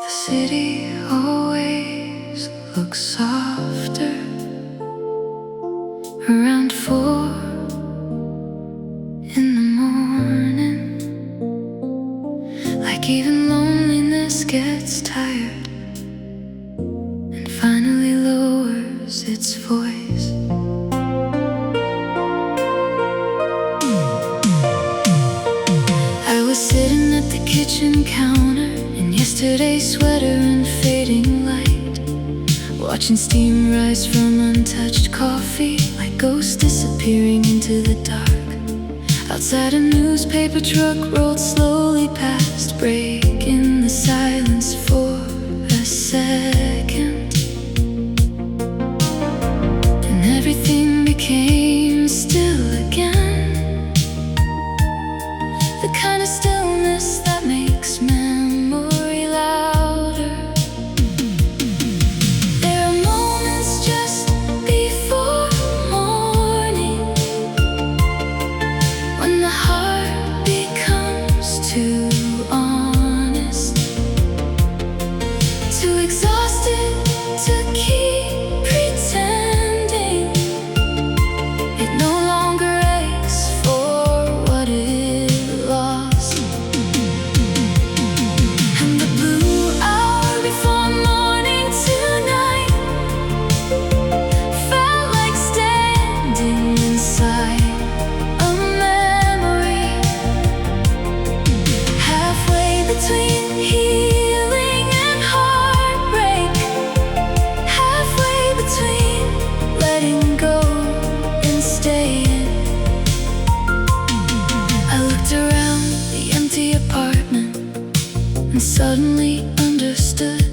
city always looks softer around 4 in the morning. Like even loneliness gets tired and finally lowers its voice. I was sitting at the kitchen counter in yesterday's sweater and fading light, watching steam rise from untouched coffee like ghosts disappearing into the dark. Outside a newspaper truck rolled slowly past, breaking the silence for a second, and everything became still again. The kind of stillness that makes memory louder. There are moments just before morning when the heart becomes too honest, too exhausted to keep pretending. It no longer aches for what it lost. And the blue hour before morning tonight felt like standing inside a memory, halfway between healing and heartbreak, halfway between letting go and staying. I looked around the empty apartment and suddenly understood.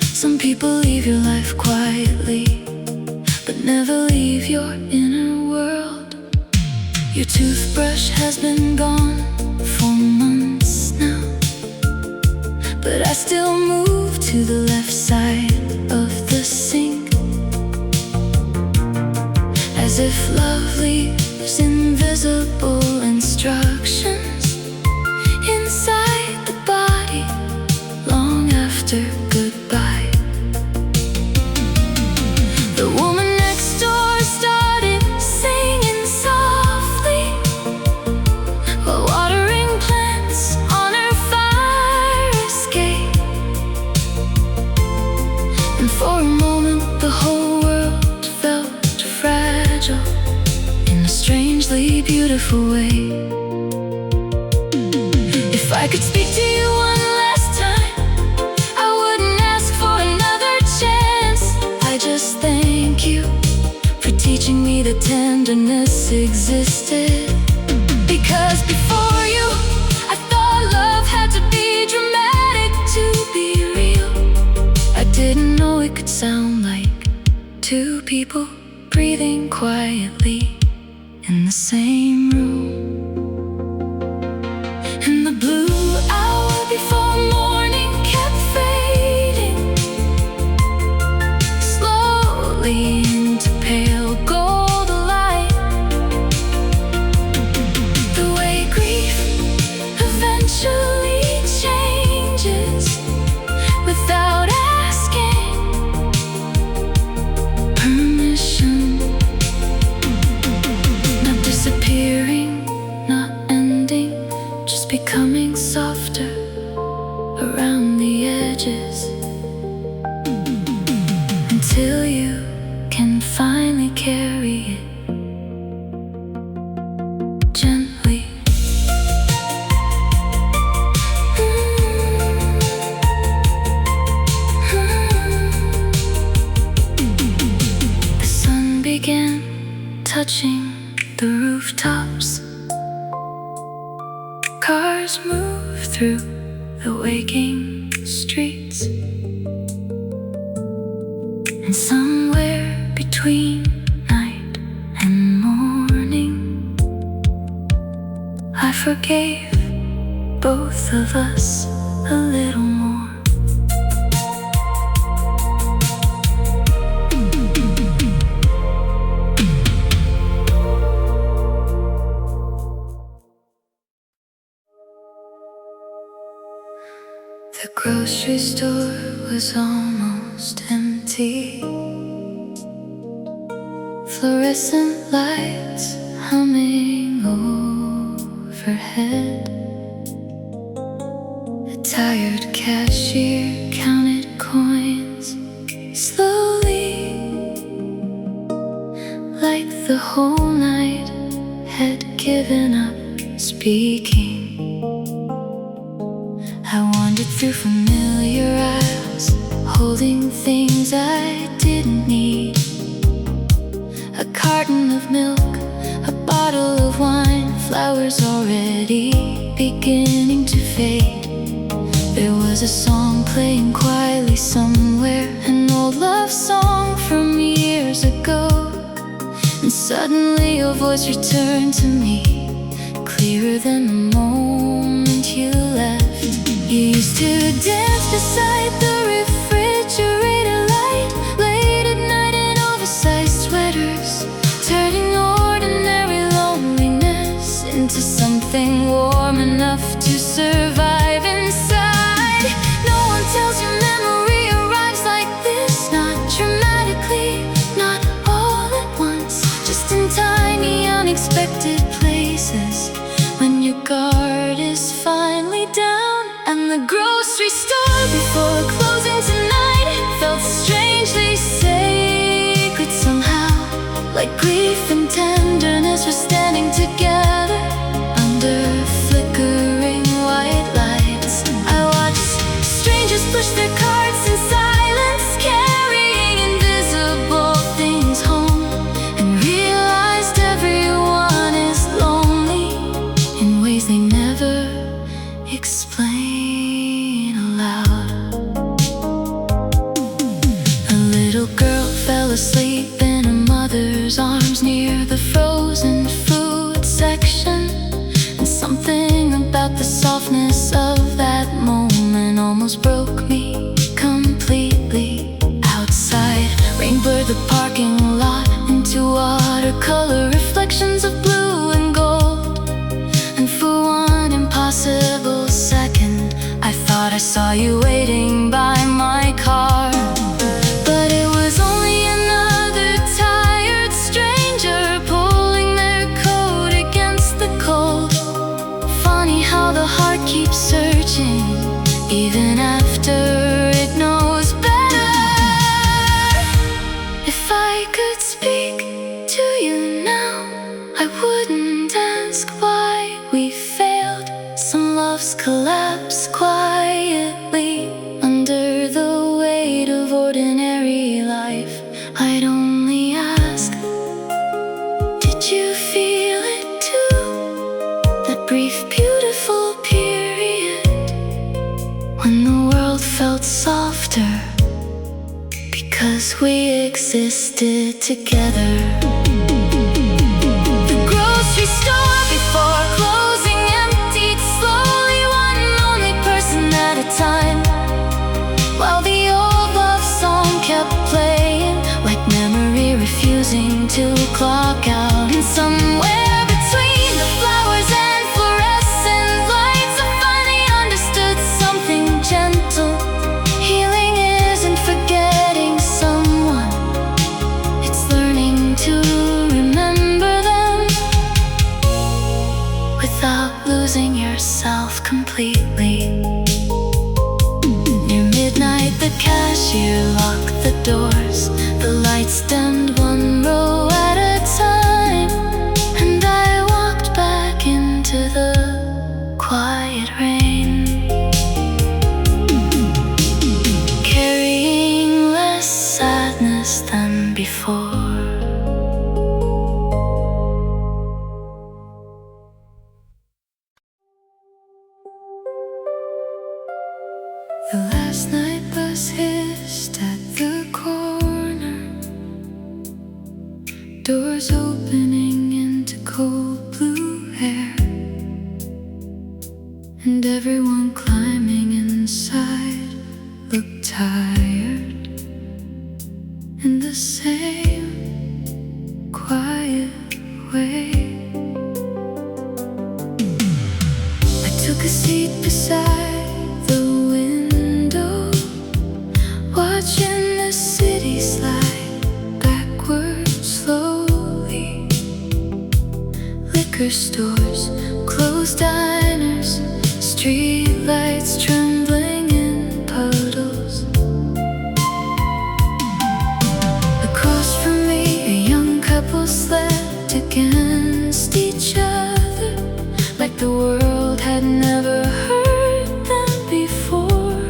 Some people leave your life quietly, but never leave your inner world. Your toothbrush has been gone for months now, but I still move to the left side of the sink, as if love leaves invisible instructions inside the body long after goodbye. The woman next door started singing softly while watering plants on her fire escape. And for a moment the whole world felt fragile in a strangely beautiful way. If I could speak to you one last time, I wouldn't ask for another chance. I just thank you for teaching me that tenderness existed. Because before you, I thought love had to be dramatic to be real. I didn't know it could sound like two people breathing quietly in the same room. And the blue hour before morning kept fading slowly into pale gold light. The way grief eventually changes without asking permission. Not disappearing, not ending, just becoming softer around the edges, until you can finally carry it gently. The sun began touching the rooftops. Cars move through the waking streets, and somewhere between night and morning, I forgave both of us a little more. The grocery store was almost empty. Fluorescent lights humming overhead. A tired cashier counted coins slowly, like the whole night had given up speaking. I wandered through familiar aisles, holding things I didn't need. A carton of milk, a bottle of wine, flowers already beginning to fade. There was a song playing quietly somewhere, an old love song from years ago. And suddenly your voice returned to me, clearer than the moment you left. You used to dance beside the refrigerator light, late at night in oversized sweaters, turning ordinary loneliness into something warm enough to survive inside. No one tells you memory arrives like this, not dramatically, not all at once, just in tiny, unexpected places. When your guard is finally down, and the grocery store before closing tonight felt strangely sacred somehow, like grief and tenderness were standing together under flickering white lights. I watched strangers push their carts in silence, carrying invisible things home, and realized everyone is lonely in ways they never explain aloud. A little girl fell asleep in her mother's arms near the frozen food section, and something about the softness of that moment almost broke me completely. Outside, rain blurred the parking lot into watercolor reflections of blue and gold, and for one impossible second I thought I saw you waiting by my car. But it was only another tired stranger pulling their coat against the cold. Funny how the heart keeps searching even after it knows better. If I could speak to you now, I wouldn't ask why we failed. Some loves collapse quietly under the weight of ordinary life. I'd only ask, did you feel it too? That brief, beautiful period when the world felt softer because we existed together. The grocery store before closing emptied slowly, one lonely person at a time, while the old love song kept playing, like memory refusing to clock out. And somewhere between the flowers and fluorescent lights, I finally understood something gentle. Healing isn't forgetting someone, it's learning to remember them without losing yourself completely. Near midnight the cashier locked the doors, the lights dimmed one row at a time, and I walked back into the quiet rain, carrying less sadness than before. The last night bus hissed at the corner, doors opening into cold blue air, and everyone climbing inside looked tired in the same quiet way. I took a seat beside the window, liquor stores, closed diners, street lights trembling in puddles. Across from me, a young couple slept against each other, like the world had never heard them before.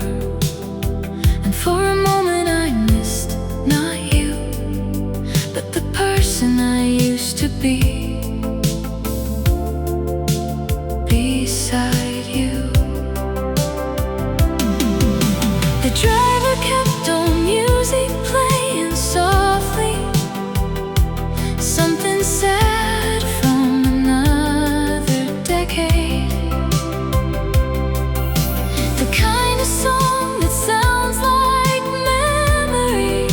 And for a moment I missed not you, but the person I used to be beside you. The driver kept on music playing softly, something sad from another decade. The kind of song that sounds like memory,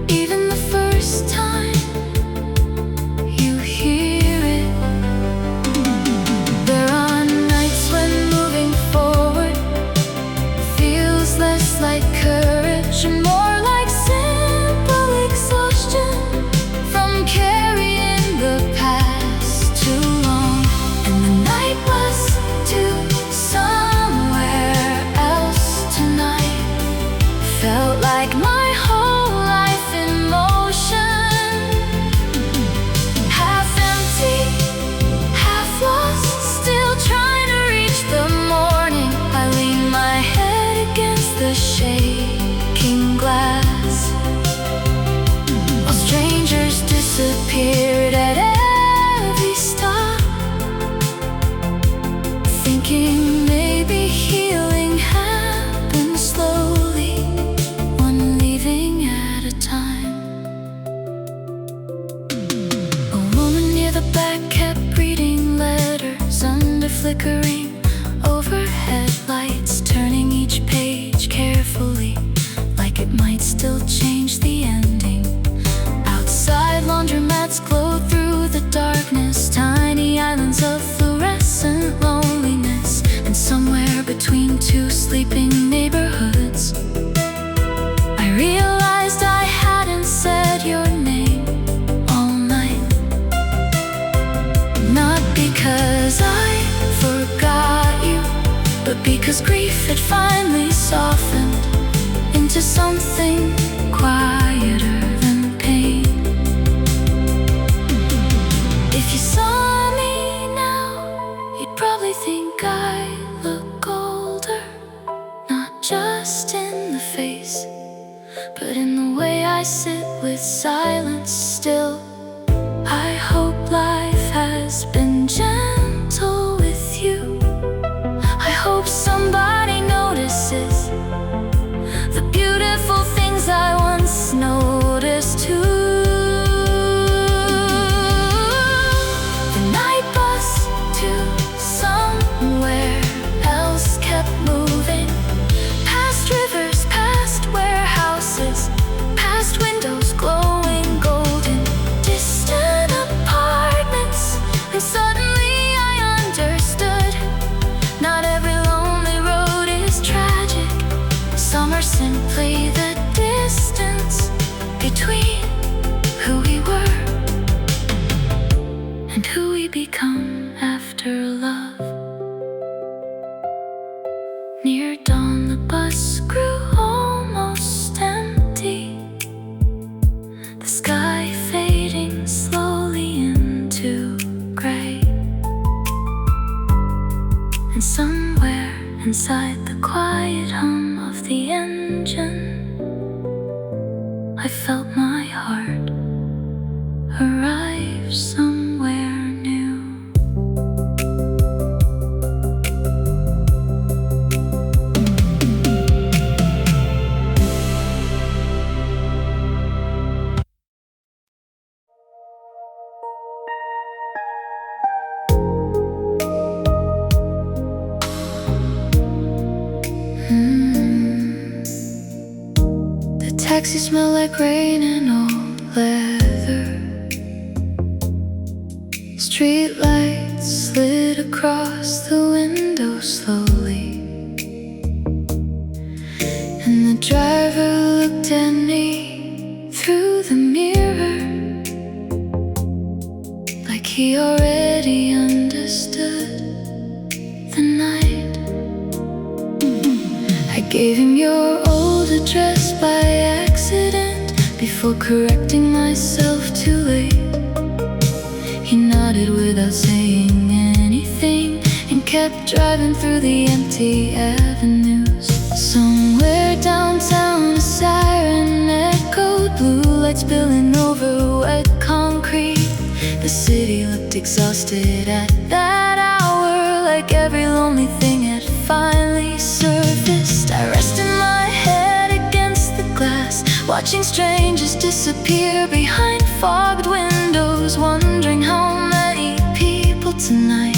even the first time you hear it. There are nights when moving forward feels less like courage and more like simple exhaustion from carrying the past too long. And the night was to somewhere else tonight. Felt like my whole life in motion, half empty, half lost, still trying to reach the morning. I lean my head against the shaking glass, while strangers disappeared at every stop, thinking maybe healing happens slowly, one leaving at a time. A woman near the back kept reading letters under flickering overhead lights, turning each page carefully, like it might still change the ending. Outside, laundromats glow through the darkness, tiny islands of fluorescent loneliness. And somewhere between two sleeping neighborhoods, I realized I hadn't said your name all night. Not because I forgot you, but because grief had finally softened into something quieter than pain. If you saw me now, you'd probably think I look older, not just in the face, but in the way I sit with silence still. I hope life has been gentle with you. I hope somebody notices the beautiful things I once noticed too. The night bus to somewhere else kept moving, past rivers, past warehouses, past windows glowing golden, distant apartments. And suddenly I understood, not every lonely road is tragic. Some are simply the distance between who we were and who we become after love. Near dawn, the bus grew almost empty, the sky fading slowly into gray. And somewhere inside the quiet hum of the engine, I felt my heart arrive somewhere new. The taxi smelled like rain and old leather. Street lights slid across the window slowly, and the driver looked at me through the mirror, like he already understood the night. I gave him your old address by accident, before correcting myself too late. He nodded without saying anything, and kept driving through the empty avenues. Somewhere downtown a siren echoed, blue lights spilling over wet concrete. The city looked exhausted at that hour, like every lonely thing had finally surfaced. I rested my head against the glass, watching strangers disappear behind fogged windows, wondering how many people tonight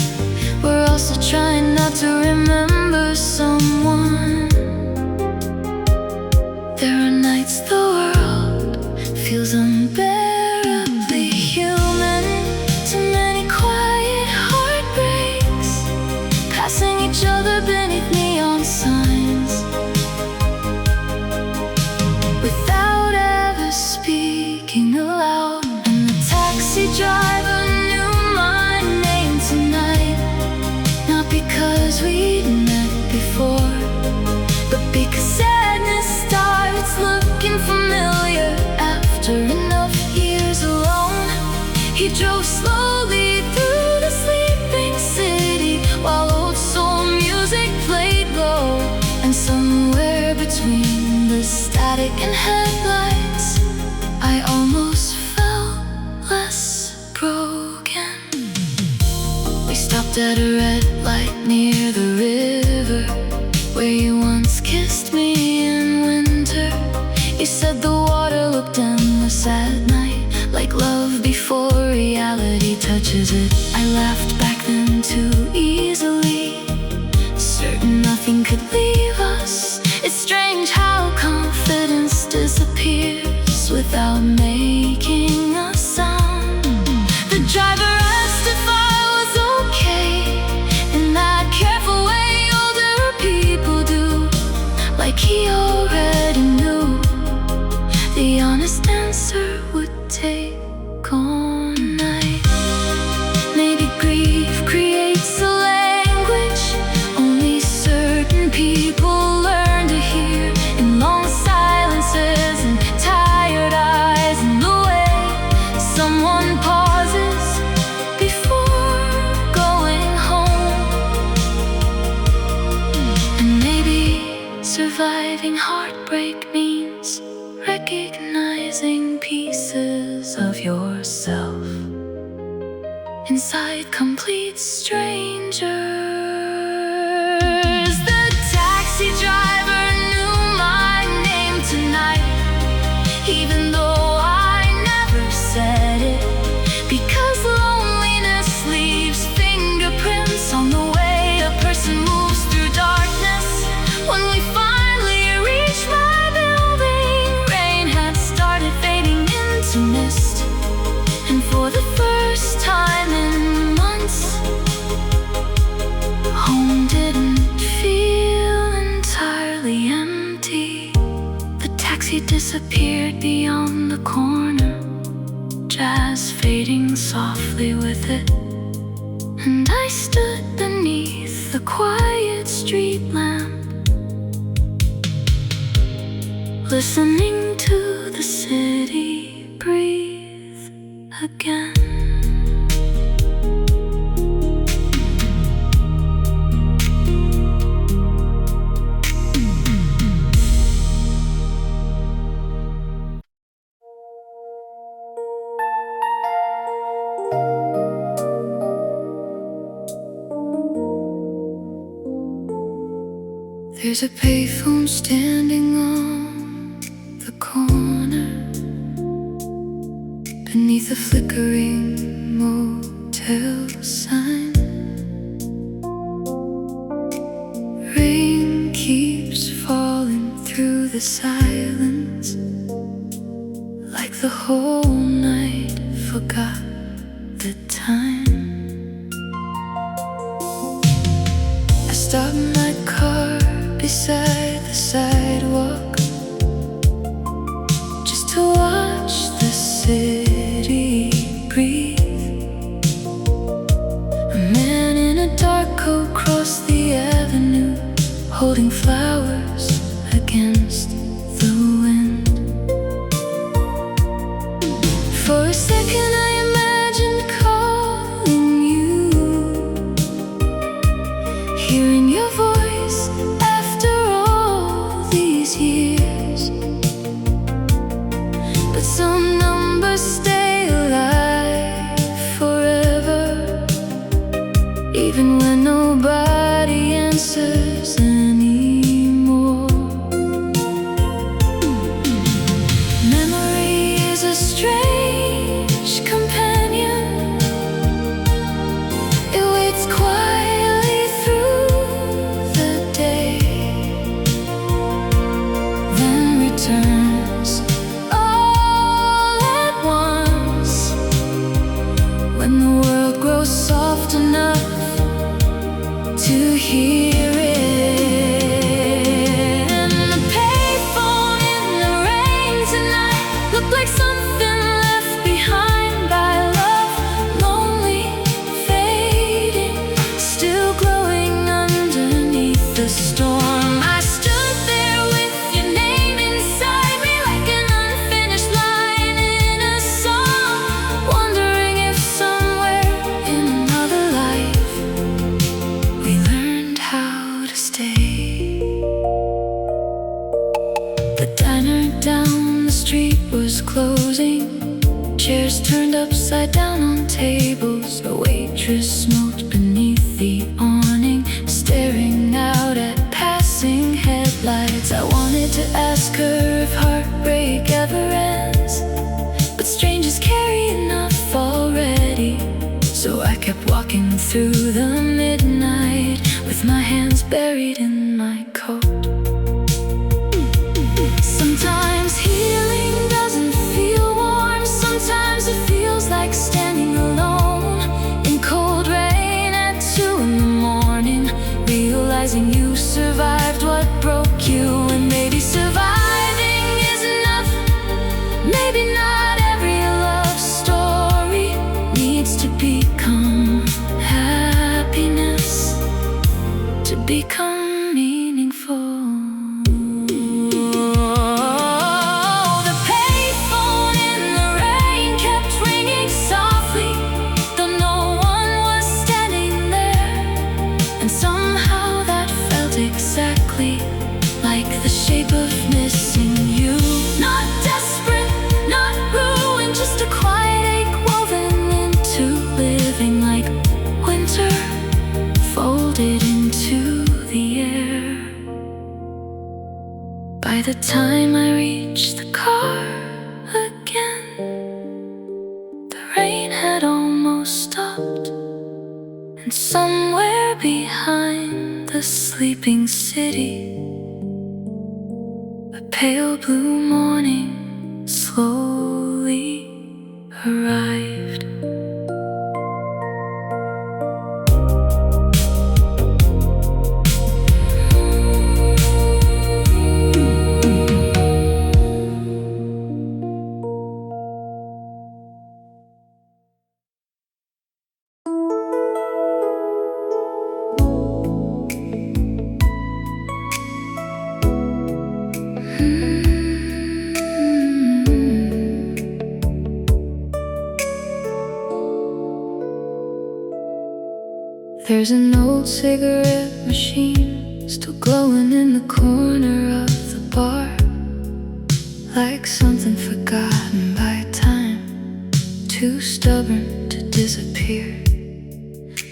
were also trying not to remember someone. There are nights the world feels unbearably human, too many quiet heartbreaks, passing each other beneath neon signs, without ever speaking aloud. And the taxi driver knew my name tonight, not because we'd met before, but because sadness starts looking familiar after enough years alone. He drove slowly through the sleeping city, while old soul music played low. And somewhere between the static and headlights, I almost felt less broken. We stopped at a red light near the river, where you once kissed me in winter. You said the water looked endless at night, like love before reality touches it. I laughed back then too easily, certain nothing could leave us. It's strange how confidence disappears without making a sound. The driver asked if I was okay, in that careful way older people do, like he already knew. The honest answer would take all night. Maybe grief creates a language only certain people learn to hear, in long silences and tired eyes, and the way someone pauses before going home. And maybe surviving heartbreak means recognizing pieces of yourself inside complete strangers. The taxi driver knew my name tonight, even though I never said it, because loneliness leaves fingerprints on the way a person moves through darkness. When we finally reached my building, rain had started fading into mist, and for the first time in months, home didn't feel entirely empty. The taxi disappeared beyond the corner, jazz fading softly with it, and I stood beneath the quiet street lamp, listening to the city breathe again. There's a payphone standing on the corner, beneath a flickering motel sign. Rain keeps falling through the silence, like the whole night forgot the time. I stopped my car beside the sidewalk, just to watch the city breathe. holding flowers against the wind. For a second I imagined calling you, hearing your voice after all these years. But some numbers stay alive forever, even when nobody answers anymore. Memory is a strange companion. It waits quietly through the day, then returns all at once when the world grows soft enough to hear it. And the payphone in the rain tonight looked like something left behind by love, lonely, fading, still glowing underneath the storm. I stood there with your name inside me like an unfinished line in a song, wondering if somewhere in another life we learned how to stay. The diner down the street was closing, chairs turned upside down on tables. A waitress smoked beneath the awning, staring out at passing headlights. I wanted to ask her if heartbreak ever ends, but strangers carry enough already. So I kept walking through the midnight with my hands buried in my coat. Sometimes healing doesn't feel warm. Sometimes it feels like standing alone in cold rain at 2 in the morning, realizing you survived what broke you. And maybe surviving is enough. Maybe not every love story needs to become happiness to become meaningful. The payphone in the rain kept ringing softly, though no one was standing there. And somehow that felt exactly like the shape of missing you. Not desperate, not ruined, just a quiet ache woven into living, like winter folded into the air. By the time I reached the car again, the rain had almost stopped, and somewhere behind the sleeping city, a pale blue morning slowly arrived. There's an old cigarette machine still glowing in the corner of the bar, like something forgotten by time, too stubborn to disappear.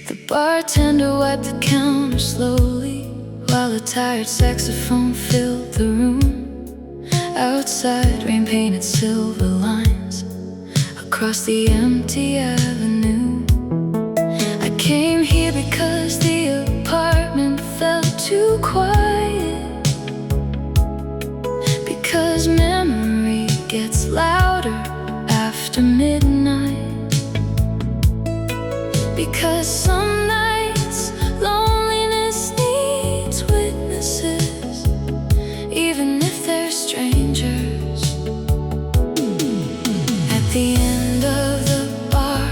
The bartender wiped the counter slowly, while a tired saxophone filled the room. Outside, rain painted silver lines across the empty avenue. I came here because the apartment felt too quiet, because memory gets louder after midnight, because some nights loneliness needs witnesses, even if they're strangers. At the end of the bar,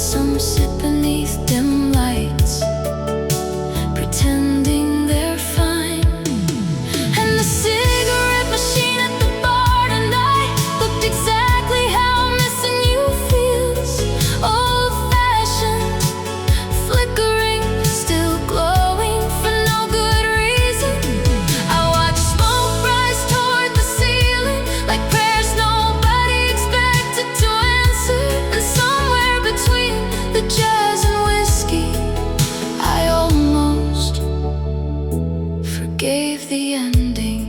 some sit beneath dim lights, pretending they're fine. And the cigarette machine at the bar tonight looked exactly how missing you feels. Old-fashioned, flickering, still glowing for no good reason. I watched smoke rise toward the ceiling like prayers nobody expected to answer. And somewhere between the jazz and whiskey, I almost forgave the ending.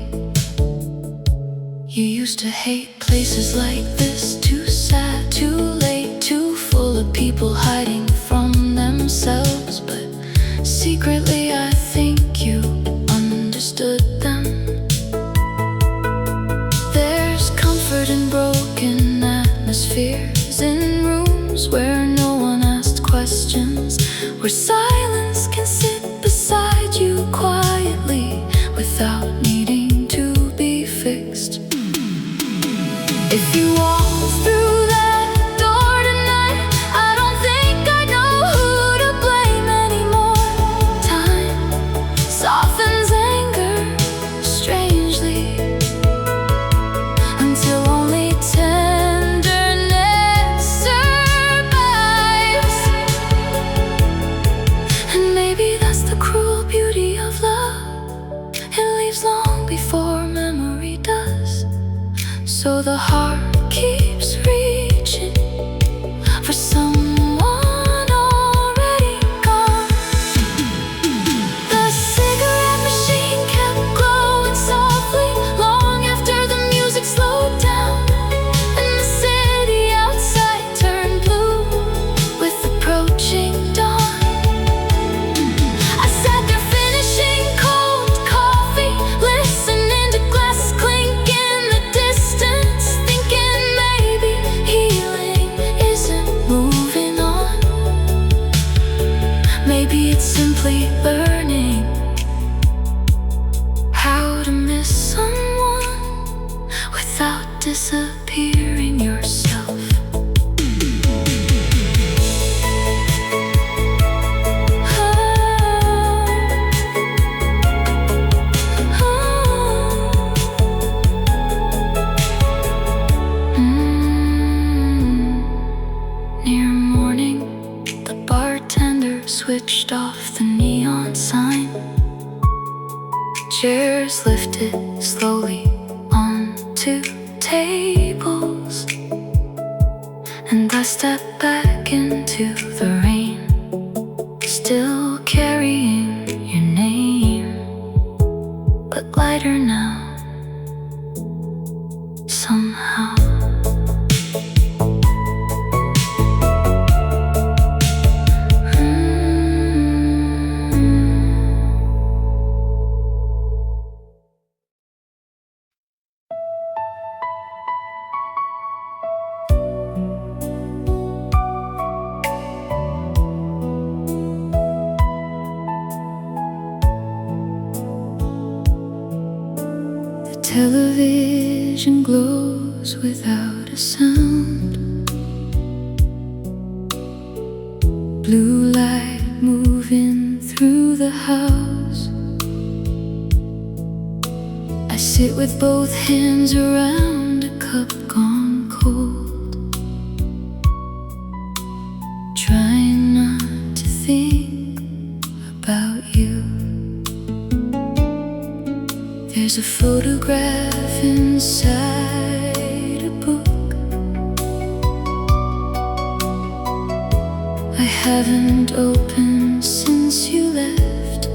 You used to hate places like this, too sad, too late, too full of people hiding from themselves. But secretly I think you understood them. There's comfort in broken atmospheres, in rooms where no one asked questions, where silence can sit beside you quietly without needing to be fixed. If you walk through that door tonight, I don't think I know who to blame anymore. Time softens anger strangely, until only tenderness survives. And maybe that's the cruel beauty of love. It leaves long before memory does. So the heart keeps reaching for someone already gone. The cigarette machine kept glowing softly long after the music slowed down, and the city outside turned blue with approaching dawn. I sat there finishing cold coffee, listening to glasses clink in the distance, thinking maybe healing isn't moving on. Maybe it's simply learning how to miss someone without disappearing yourself. Near morning, the bartender switched off the neon sign. Chairs lifted slowly onto tables, and I stepped back into the rain, still carrying your name, but lighter now, somehow. Television glows without a sound. Blue light moving through the house. I sit with both hands around a cup gone cold, trying not to think about you. There's a photograph inside a book. I haven't opened since you left.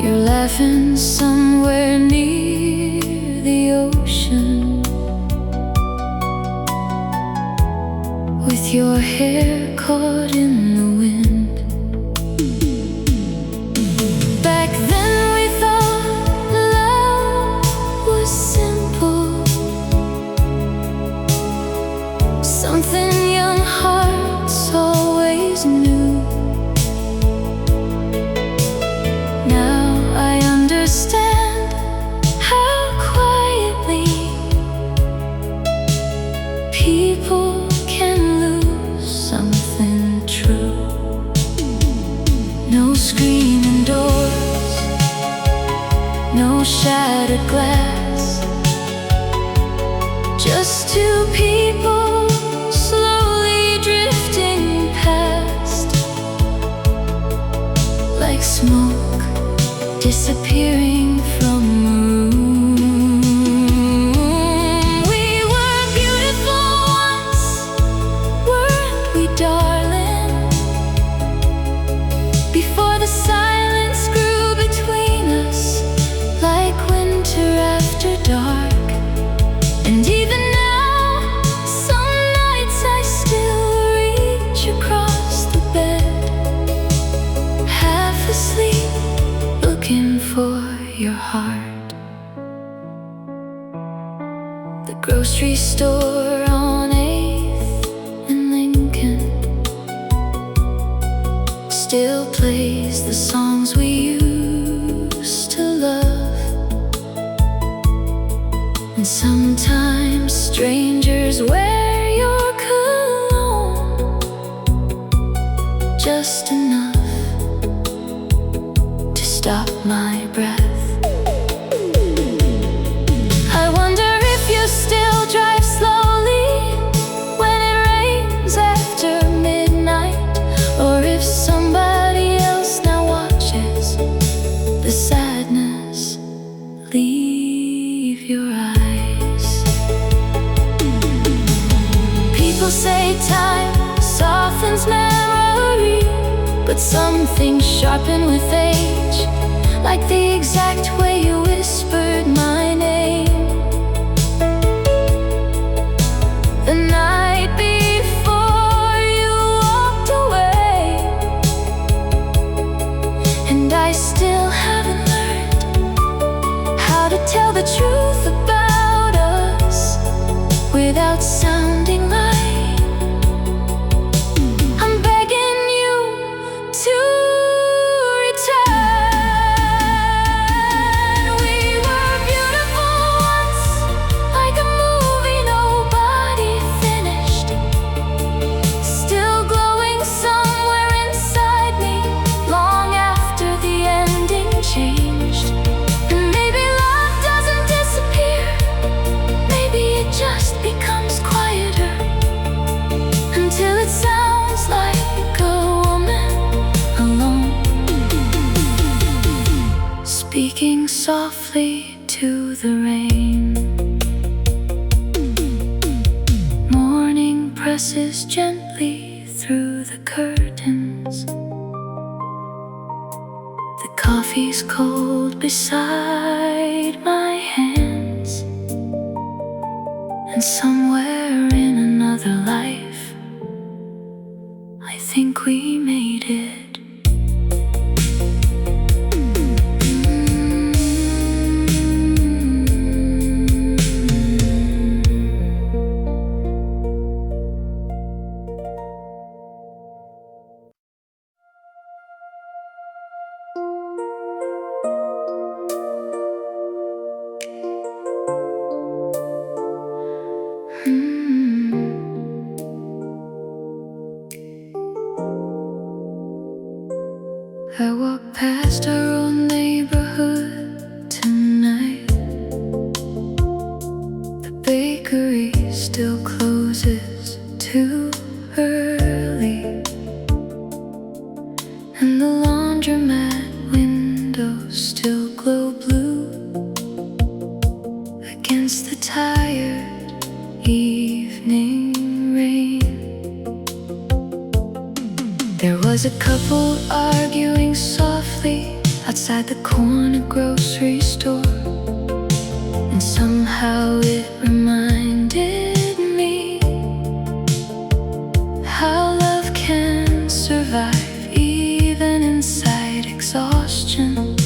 You're laughing somewhere near the ocean, with your hair caught in the wind. Back then we thought love was simple, something young hearts always knew. Now I understand how quietly people can The grocery store on 8th and Lincoln still plays the songs we used to love. And sometimes strangers wear your cologne just enough to stop my breath. I wonder if you still drive slowly when it rains after midnight, or if somebody else now watches the sadness leave your eyes. People say time softens memory, but some things sharpen with age, like the exact way you whispered my name the night before you walked away. And I still haven't learned how to tell the truth about us without sounding like I'm begging you to return. We were beautiful once, like a movie nobody finished, still glowing somewhere inside me long after the ending changed. And maybe love doesn't disappear, maybe it just becomes quieter until it sounds like a woman alone, speaking softly to the rain. Morning presses gently through the curtains. The coffee's cold beside my hands. And somewhere in another life, I think we made it. I walk past our old neighborhood tonight. The bakery still closes too early, and the laundromat windows still glow blue against the tired evening rain. There was a couple arguing softly outside the corner grocery store, and somehow it reminded me how love can survive even inside exhaustion.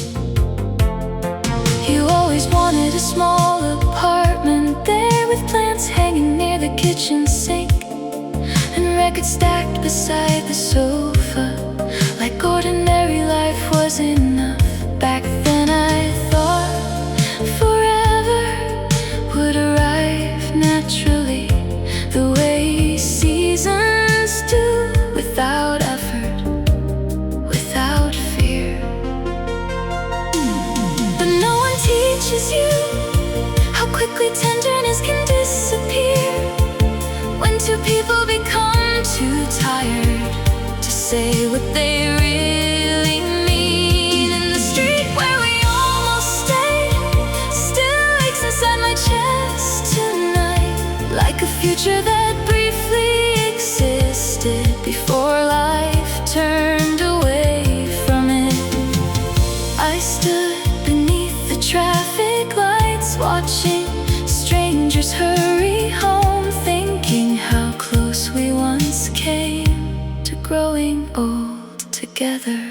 You always wanted a small apartment there with plants hanging near the kitchen sink and records stacked beside the sofa, like ordinary life was enough. Back then I thought forever would arrive naturally, the way seasons do, without effort, without fear. But no one teaches you how quickly tenderness can disappear when two people become too tired to say what they really mean. In the street where we almost stayed still aches inside my chest tonight, like a future that briefly existed before life turned away from it. I stood beneath the traffic lights, watching strangers hurry home, thinking how close we once came to growing old together.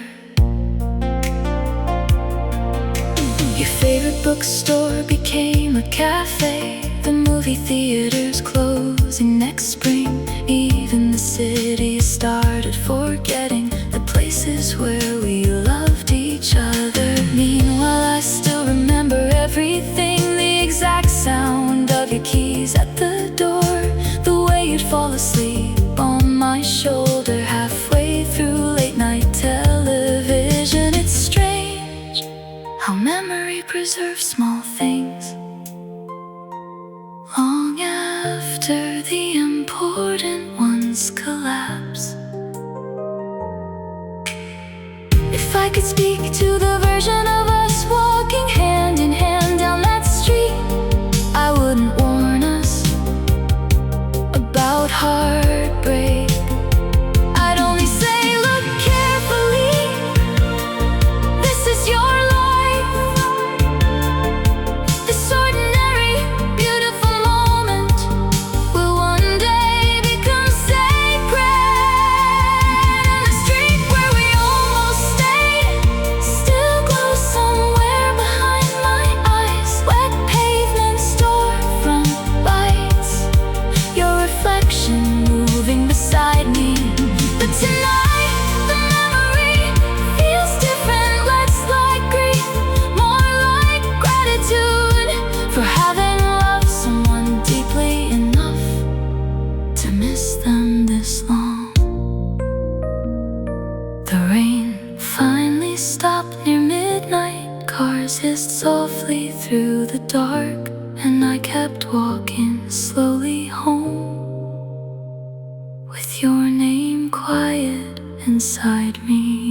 Your favorite bookstore became a cafe, the movie theaters closing next spring. Even the city started forgetting the places where we loved each other. Meanwhile, I still remember everything, the exact sound of your keys at the door, the way you'd fall asleep on my shoulder halfway through late night television. It's strange how memory preserves small things long after the important ones collapse. If I could speak to the version of us walking hand in hand down that street, I wouldn't warn us about heartbreak. I'd only say, look carefully, this is your life. This ordinary, beautiful moment will one day become sacred. And the street where we almost stayed still glows somewhere behind my eyes. Wet pavement, storefront lights, your reflection moving beside me. But tonight, the memory feels different, less like grief, more like gratitude for having loved someone deeply enough to miss them this long. The rain finally stopped near midnight, cars hissed softly through the dark, and I kept walking slowly home with your name quiet inside me.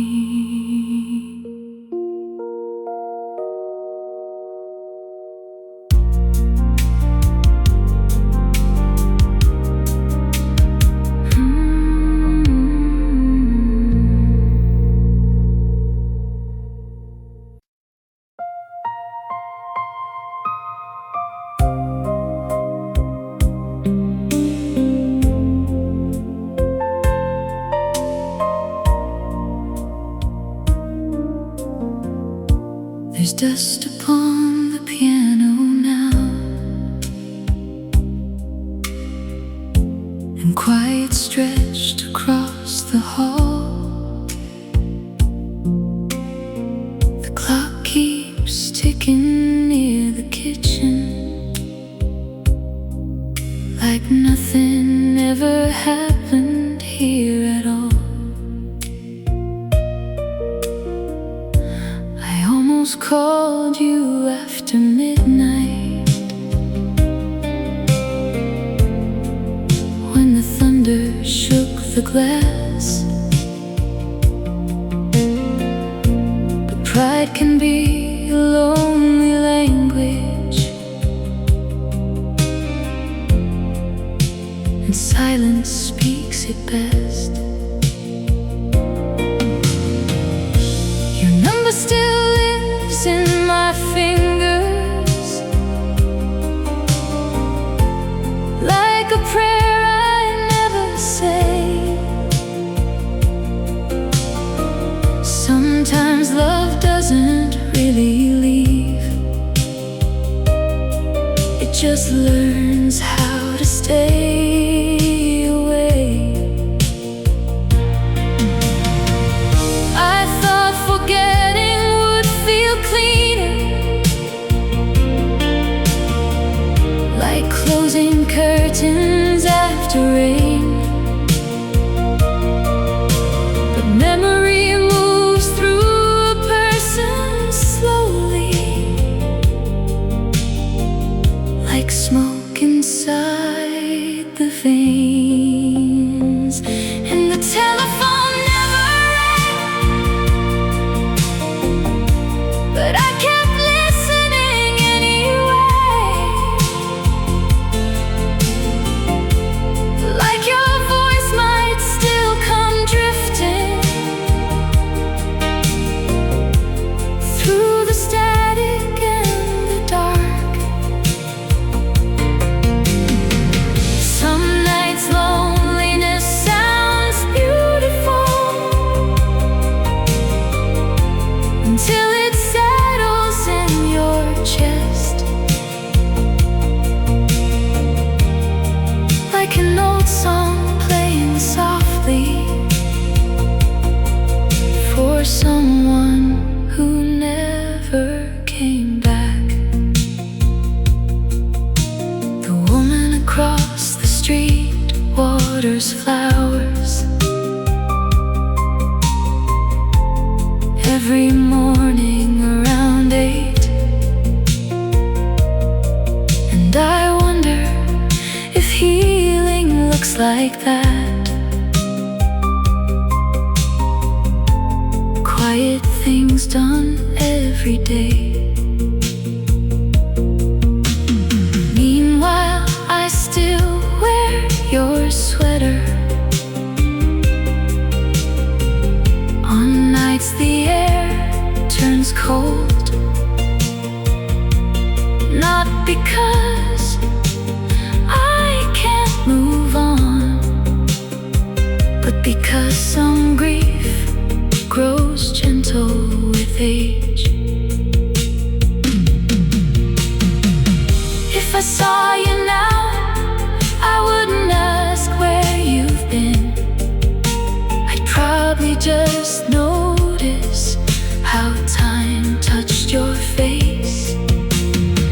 There's dust upon the piano now, and quiet stretched across the hall. The clock keeps ticking near the kitchen, like nothing ever happened here at all. Called you after midnight, when the thunder shook the glass. But pride can be a lonely language, and silence speaks it best. Your number still in my fingers, like a prayer I never say. Sometimes love doesn't really leave, it just learns how to stay away. I thought forgetting cleaner, like closing curtains after rain. But memory moves through a person slowly, like smoke inside the vein. street waters flowers. Every morning around 8, and I wonder if healing looks like that. Quiet things done every day. Meanwhile, I still wear your sweater. On nights the air turns cold, not because I can't move on, but because some grief grows gentle with age. If I saw you now, I wouldn't ask where you've been. I'd probably just notice how time touched your face.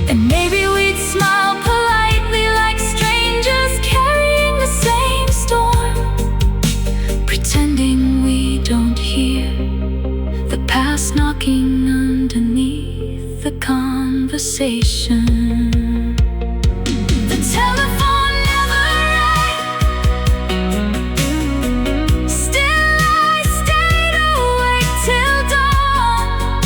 And maybe we'd smile politely like strangers carrying the same storm, pretending we don't hear the past knocking underneath the conversation. The telephone never rang, still I stayed awake till dawn,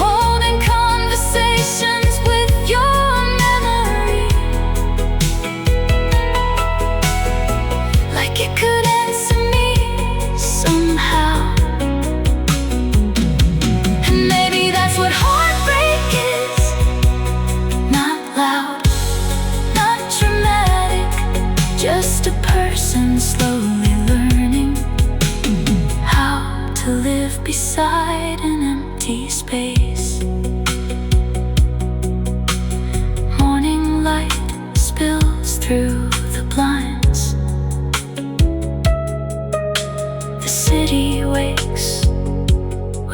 holding conversations with your memory, like it could answer me somehow. And maybe that's what heartbreak is. Not loud, not dramatic, just a person slowly learning how to live beside an empty space. Morning light spills through the blinds. The city wakes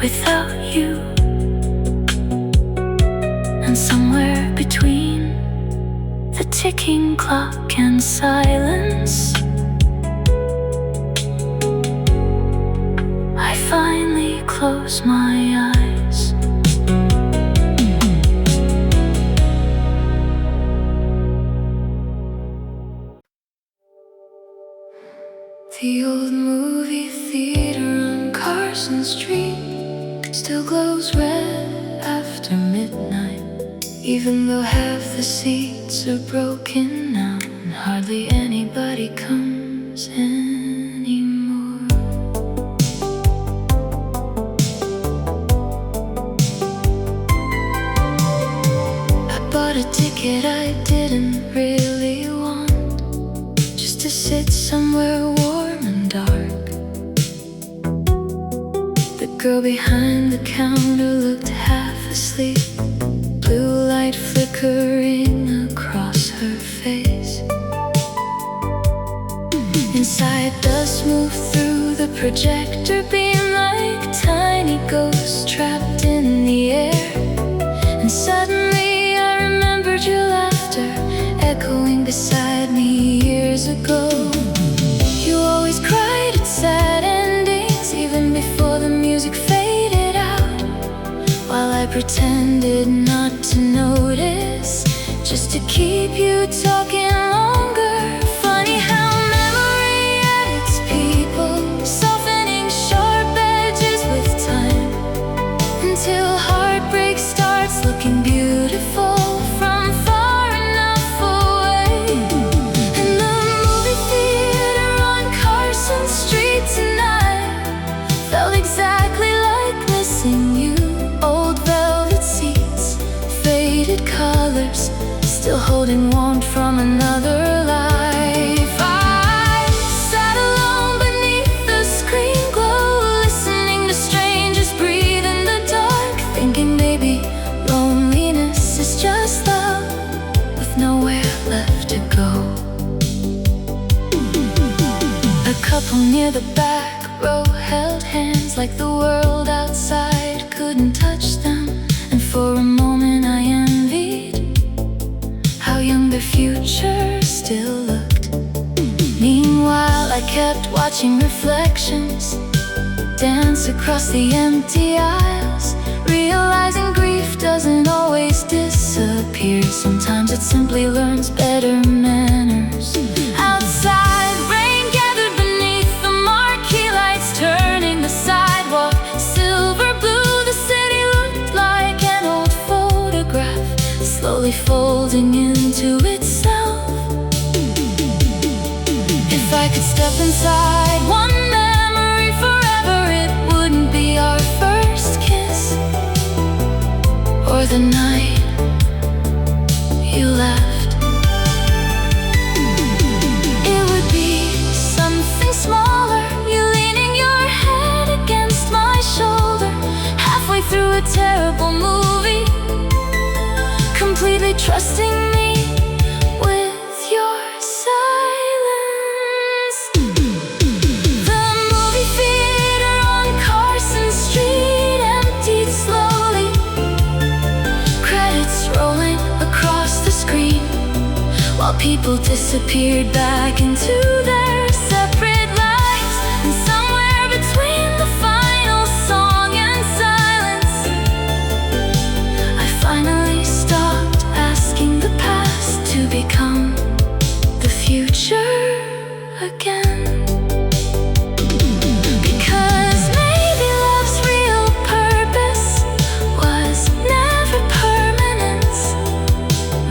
without you, and somewhere between the ticking clock and silence, I finally close my eyes. The old movie theater on Carson Street still glows red after midnight, even though half the seats are broken now and hardly anybody comes anymore. I bought a ticket I didn't really want, just to sit somewhere warm and dark. The girl behind the counter looked half asleep, blue light flickering across her face. Inside, dust moved through the projector beam like tiny ghosts trapped in the air. And suddenly I remembered your laughter echoing beside me years ago. You always cried at sad endings, even before the music faded out, while I pretended not to notice, just to keep you talking longer. Funny how memory edits people, softening sharp edges with time, until heartbreak starts looking beautiful from far enough away. And the movie theater on Carson Street tonight felt exactly like missing you. Old velvet seats, faded colors, still holding warmth from another life. I sat alone beneath the screen glow, listening to strangers breathe in the dark, thinking maybe loneliness is just love with nowhere left to go. A couple near the back row held hands like the world outside couldn't touch them, and for a moment I envied how young the future still looked. Meanwhile, I kept watching reflections dance across the empty aisles, realizing grief doesn't always disappear. Sometimes it simply learns better manners. Outside, rain gathered beneath the marquee lights, turning the sidewalk silver blue. The city looked like an old photograph, slowly folding into itself. If I could step inside one memory forever, it wouldn't be our first kiss, or the night you left. It would be something smaller, you leaning your head against my shoulder, halfway through a terrible movie, completely trusting me with your silence. The movie theater on Carson Street emptied slowly, credits rolling across the screen, while people disappeared back into their separate lives. And somewhere between the final song and silence, I finally stopped asking the past to become the future again. Because maybe love's real purpose was never permanence.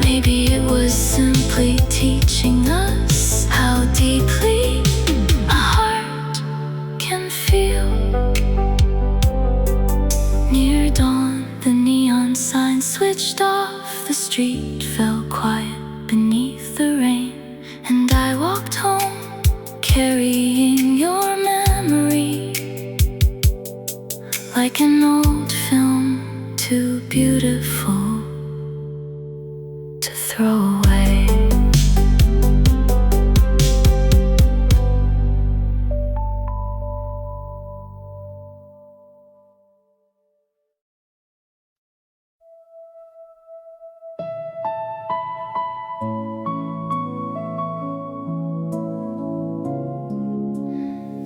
Maybe it was simply teaching us how deeply a heart can feel. Near dawn, the neon sign switched off. The street fell quiet beneath the rain, and I walked home, carrying your memory like an old film, too beautiful to throw away.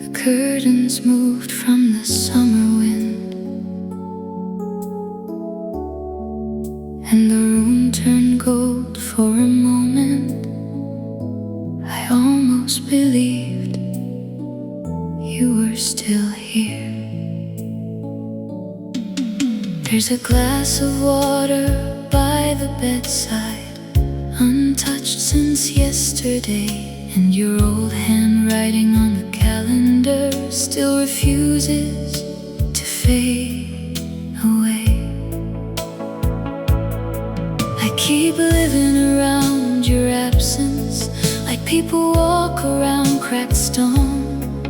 The curtains moved from the summer wind, and the room turned gold for a moment. I almost believed you were still here. There's a glass of water by the bedside, untouched since yesterday, and your old handwriting on the calendar still refuses to fade away. I keep living around your absence, like people walk around cracked stone,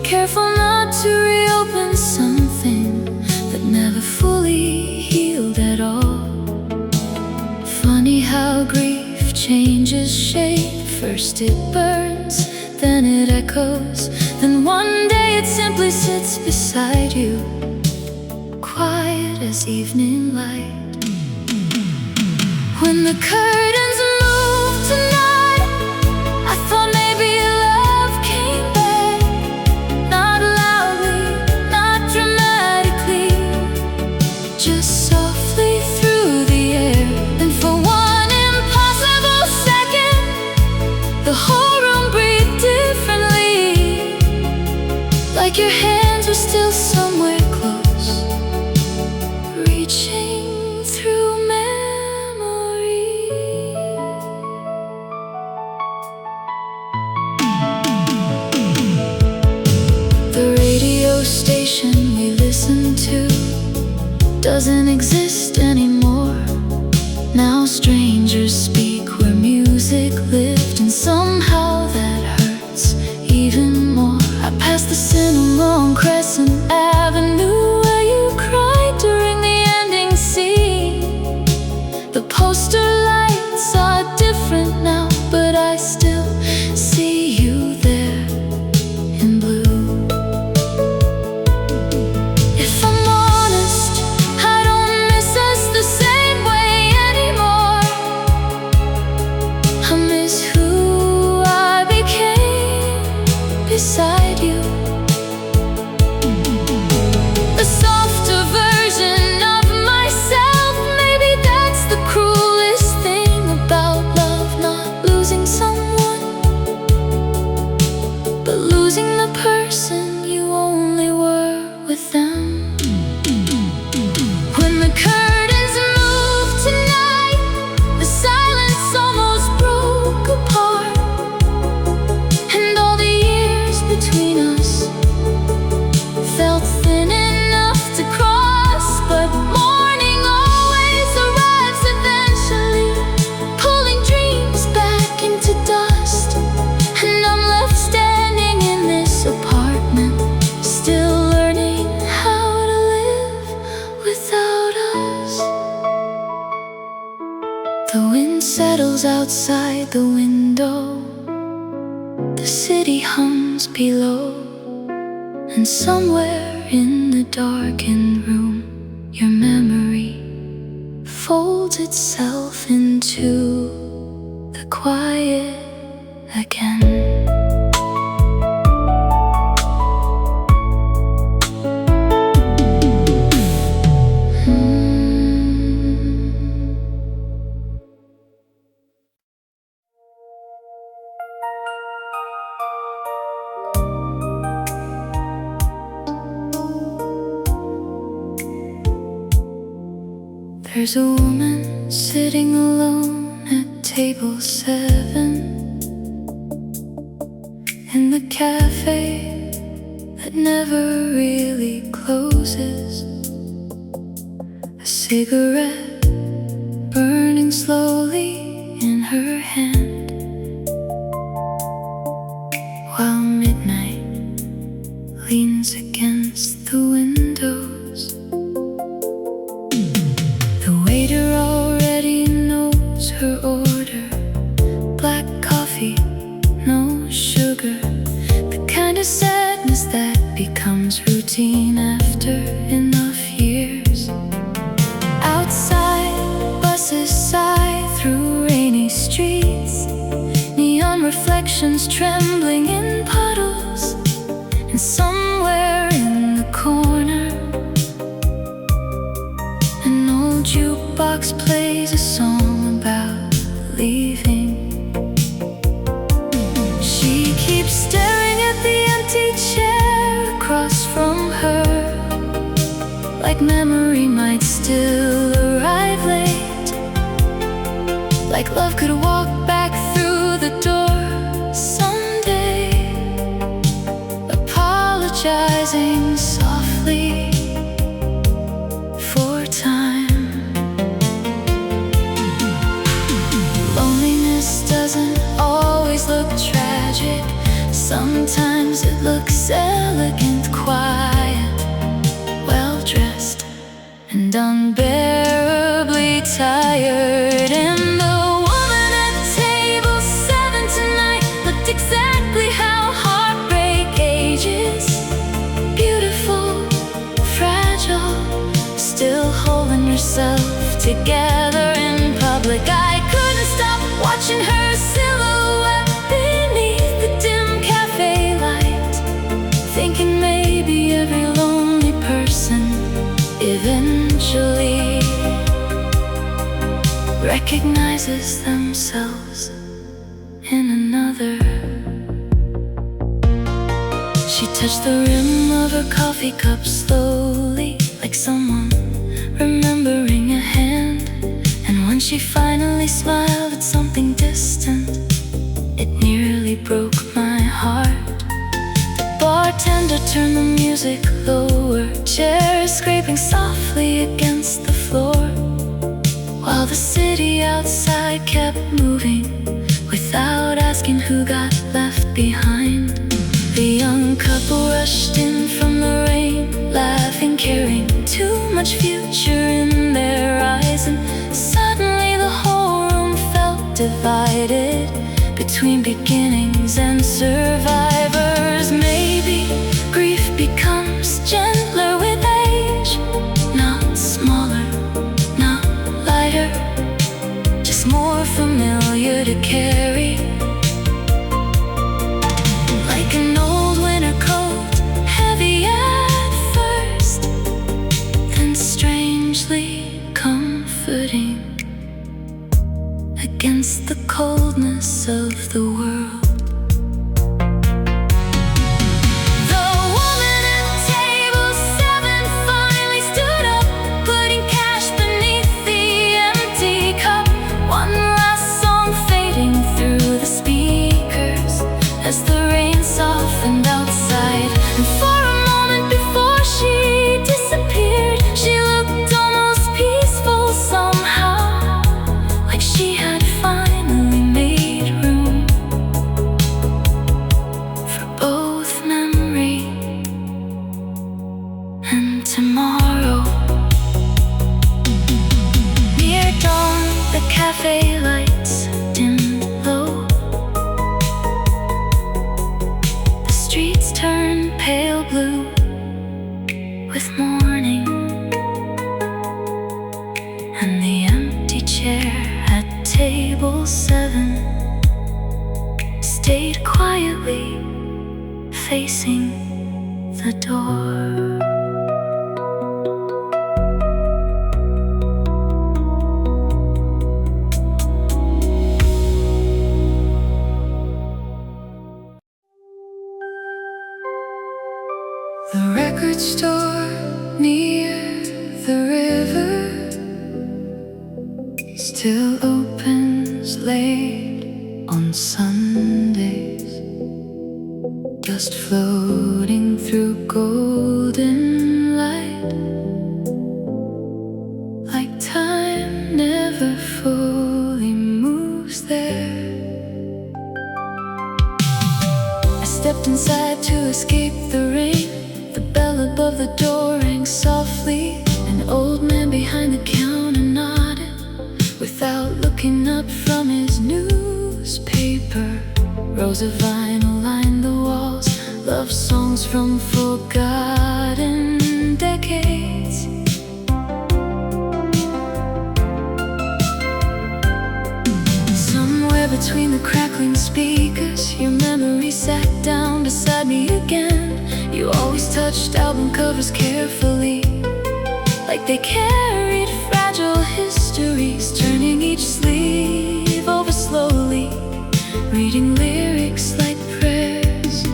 careful not to reopen something that never fully healed at all. Funny how grief changes shape. First it burns, then it echoes, then one day it simply sits beside you, quiet as evening light. When the curtains moved tonight, I thought maybe love came back, not loudly, not dramatically, just softly through the air. And for one impossible second, the whole room breathed differently, like your hands were still somewhere close, reaching through memory. The radio station we listened to doesn't exist anymore. Now strangers speak where music lived, and somehow that hurts even more. I passed the cinema on Crescent Avenue, where you cried during the ending scene. The poster lights are different now, but I still see you there in blue. If I'm honest, I don't miss us the beside you. A softer version of myself. Maybe that's the cruelest thing about love. Not losing someone, but losing the person you only were with them. When the curtains moved tonight, the silence almost broke apart, and all the years between us felt thin enough to cross. But morning always arrives eventually, pulling dreams back into dust, and I'm left standing in this apartment, still learning how to live without us. The wind settles outside the window, the city hums below, and somewhere in the darkened room, your memory folds itself into the quiet again. There's a woman sitting alone at table 7 in the cafe that never really closes. A cigarette burning slowly in her hand, while midnight leans against the windows. The waiter already knows her order: black coffee, no sugar. The kind of sadness that becomes routine after enough years. Outside, buses sigh through rainy streets, neon reflections trembling in puddles, and somewhere in the corner, an old jukebox plays a song about leaving. She keeps staring at the empty chair across from her, like memory might still arrive late, like love could walk back through the door someday, apologizing softly for time. Loneliness doesn't always look tragic. Sometimes it looks elegant, quiet, well-dressed, and unbearably tired. And the woman at table 7 tonight looked exactly how heartbreak ages: beautiful, fragile, still holding herself together in public. I couldn't stop watching her silhouette beneath the dim cafe light, thinking maybe every lonely person eventually recognizes themselves in another. She touched the rim of her coffee cup slowly, like someone remembering a hand. And when she finally smiled at something distant, it nearly broke my heart. The bartender turned the music lower, chairs scraping softly against the floor, while the city outside kept moving without asking who got left behind. The young couple rushed in from the rain, laughing, carrying too much future in their eyes. And suddenly the whole room felt divided between beginnings and survivors. Maybe grief becomes gentler with age, not smaller, not lighter, just more familiar to carry. Like an old stayed quietly facing the door. The record store near the river still opens late on Sundays, dust floating through golden light, like time never fully moves there. I stepped inside to escape the rain. The bell above the door rang softly. An old man behind the counter nodded without looking up from his newspaper. Rows of vinyl lined the walls, love songs from forgotten decades. Somewhere between the crackling speakers, your memory sat down beside me again. You always touched album covers carefully, like they carried fragile histories, turning each sleeve over slowly, reading lyrics like prayers.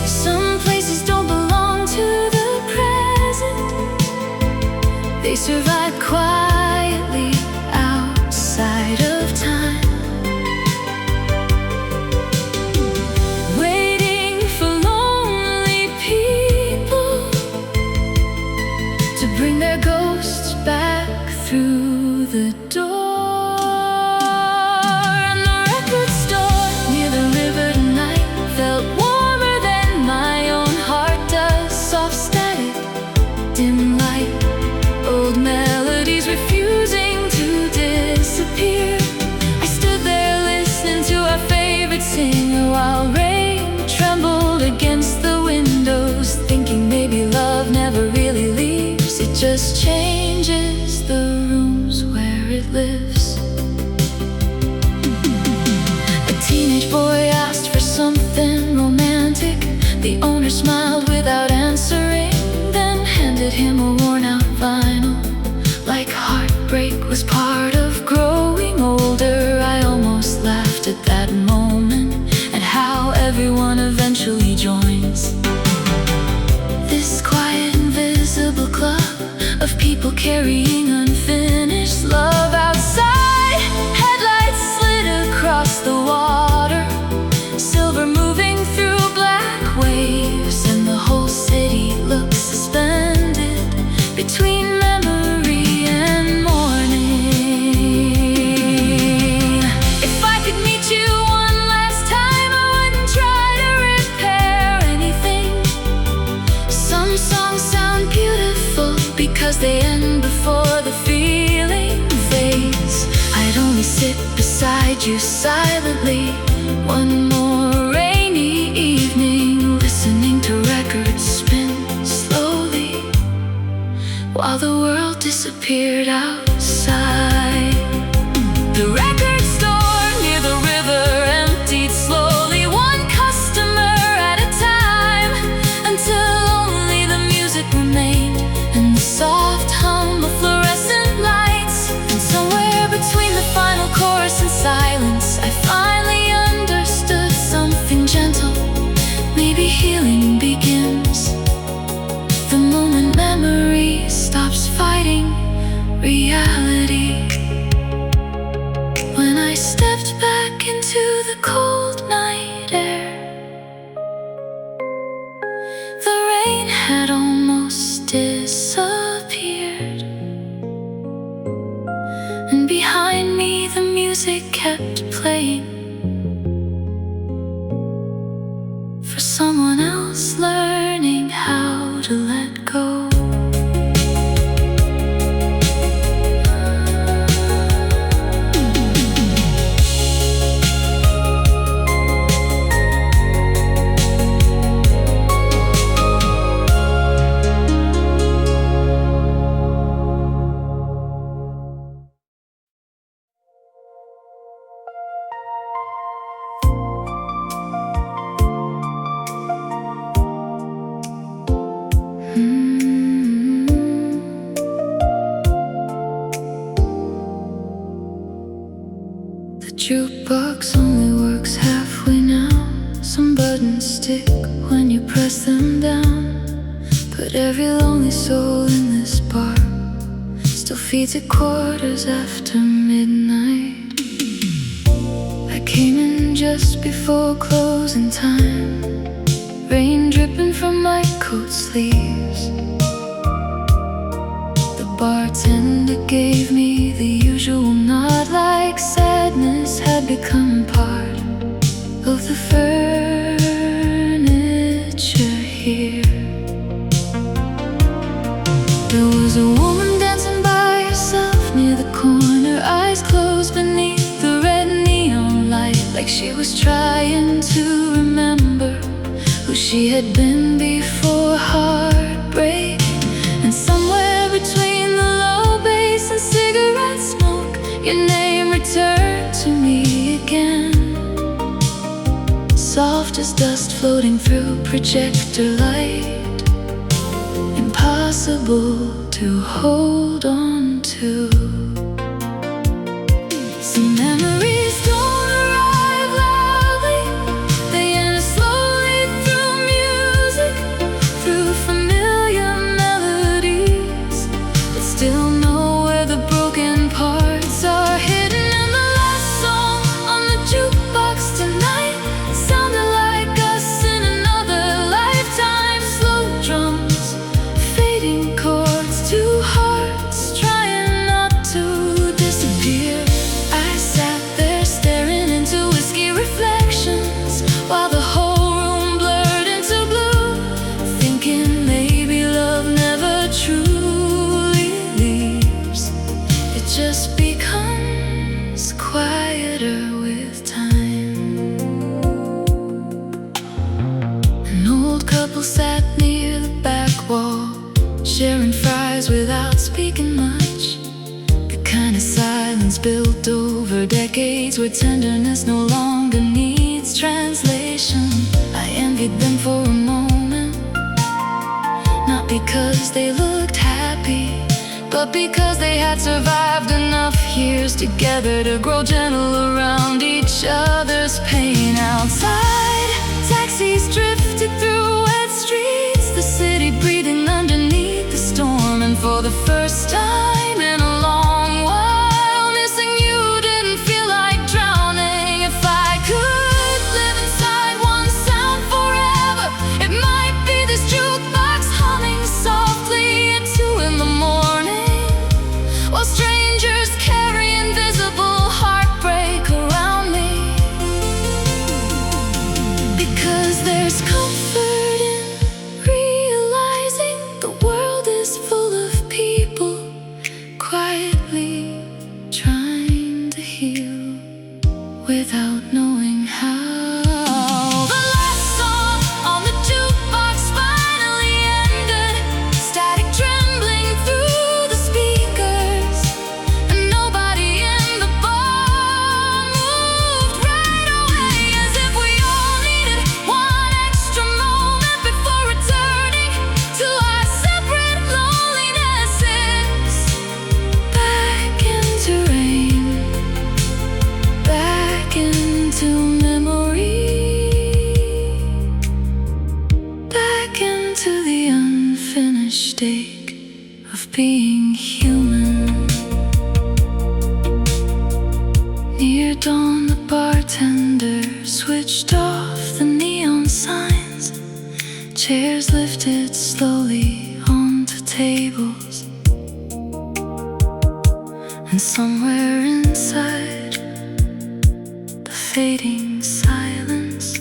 Some places don't belong to the present, they survive quietly outside of time. Bring their ghosts back through the door. And the record store near the river tonight felt warmer than my own heart does. Soft static, dim light, old melodies refusing to disappear. I stood there listening to our favorite singer while rain trembled against the windows, thinking maybe love never really leaves. It just changes the rooms where it lives. A teenage boy asked for something romantic. The owner smiled without answering, then handed him a worn-out vinyl. Like heartbreak was part of growing older. I almost laughed at that moment, and how everyone eventually joins this quiet, invisible club of people carrying unfinished love. Outside, headlights slid across the water, silver moving through black waves, and the whole city looks suspended between memory and morning. If I could meet you one last time, I wouldn't try to repair anything. Some songs sound beautiful because they end before the feeling fades. I'd only sit beside you silently one more rainy evening, listening to records spin slowly while the world disappeared outside. The record store near the river emptied slowly, one customer at a time, until only the music remained and the soft hum of fluorescent lights. And somewhere between the final chorus and silence, I finally understood something gentle. Maybe healing begins the moment memory stops fighting reality. When I stepped back into the cold night air, the rain had almost disappeared, and behind me the music kept playing for someone else learning how to let go. Jukebox only works halfway now. Some buttons stick when you press them down, but every lonely soul in this bar still feeds at quarters after midnight. I came in just before closing time, rain dripping from my coat sleeves. The bartender gave me the usual nod, like sadness had become part of the furniture here. There was a woman dancing by herself near the corner, eyes closed beneath the red neon light, like she was trying to remember who she had been before heartbreak. And somewhere between the low bass and cigarette smoke, your name returned to me again, soft as dust floating through projector light, impossible to hold on to. Some memories don't arrive loudly, they enter slowly through music, through familiar melodies, but still know where the broken parts are hidden. And the last song on the jukebox tonight sounded like us in another lifetime. Slow drums, fading chords, two hearts trying not to disappear. I sat there staring into whiskey reflections while the whole room blurred into blue, thinking maybe love never truly leaves. It just becomes quieter with time. An old couple sat near the back wall, sharing fries without speaking much, the kind of silence built over decades where tenderness no longer needs translation. I envied them for a moment, not because they looked happy, but because they had survived enough years together to grow gentle around each other's pain. Outside, taxis drifted through wet streets, the city breathing underneath the storm. And for the first time in a long while, missing you didn't feel like drowning. If I could live inside one sound forever, it might be this jukebox humming softly at 2 in the morning, while strangers carry invisible heartbreak around me. Because there's comfort in realizing the world is full of people quietly trying to heal without knowing how. The last song on the jukebox finally ended, static trembling through the speakers, and nobody in the bar moved right away, as if we all needed one extra moment before returning to our separate lonelinesses. Back into rain, back into memory, back into the unfinished ache of being human. Near dawn, the bartender switched off the neon signs, chairs lifted slowly onto tables, and somewhere inside the fading silence,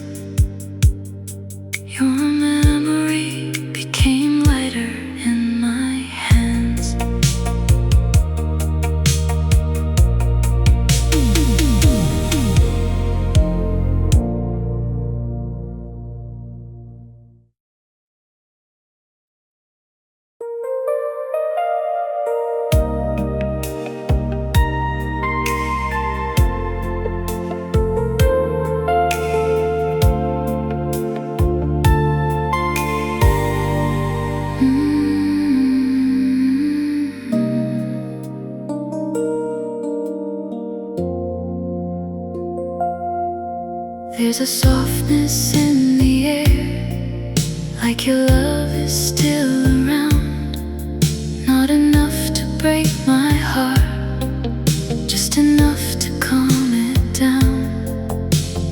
your memory became lighter in my hands. There's a softness in the air, like your love is still around. Not enough to break my heart, just enough to calm it down.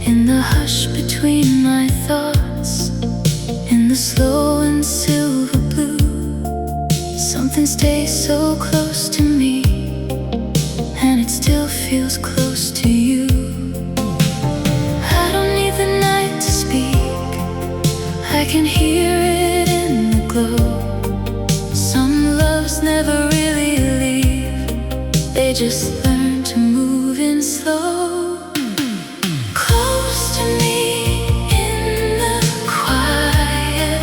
In the hush between my thoughts, in the slow and silver blue, something stays so close to me, and it still feels close to you. I don't need the night to speak, I can hear it in the glow. Some loves never really leave, they just learn to move in slow. Close to me in the quiet,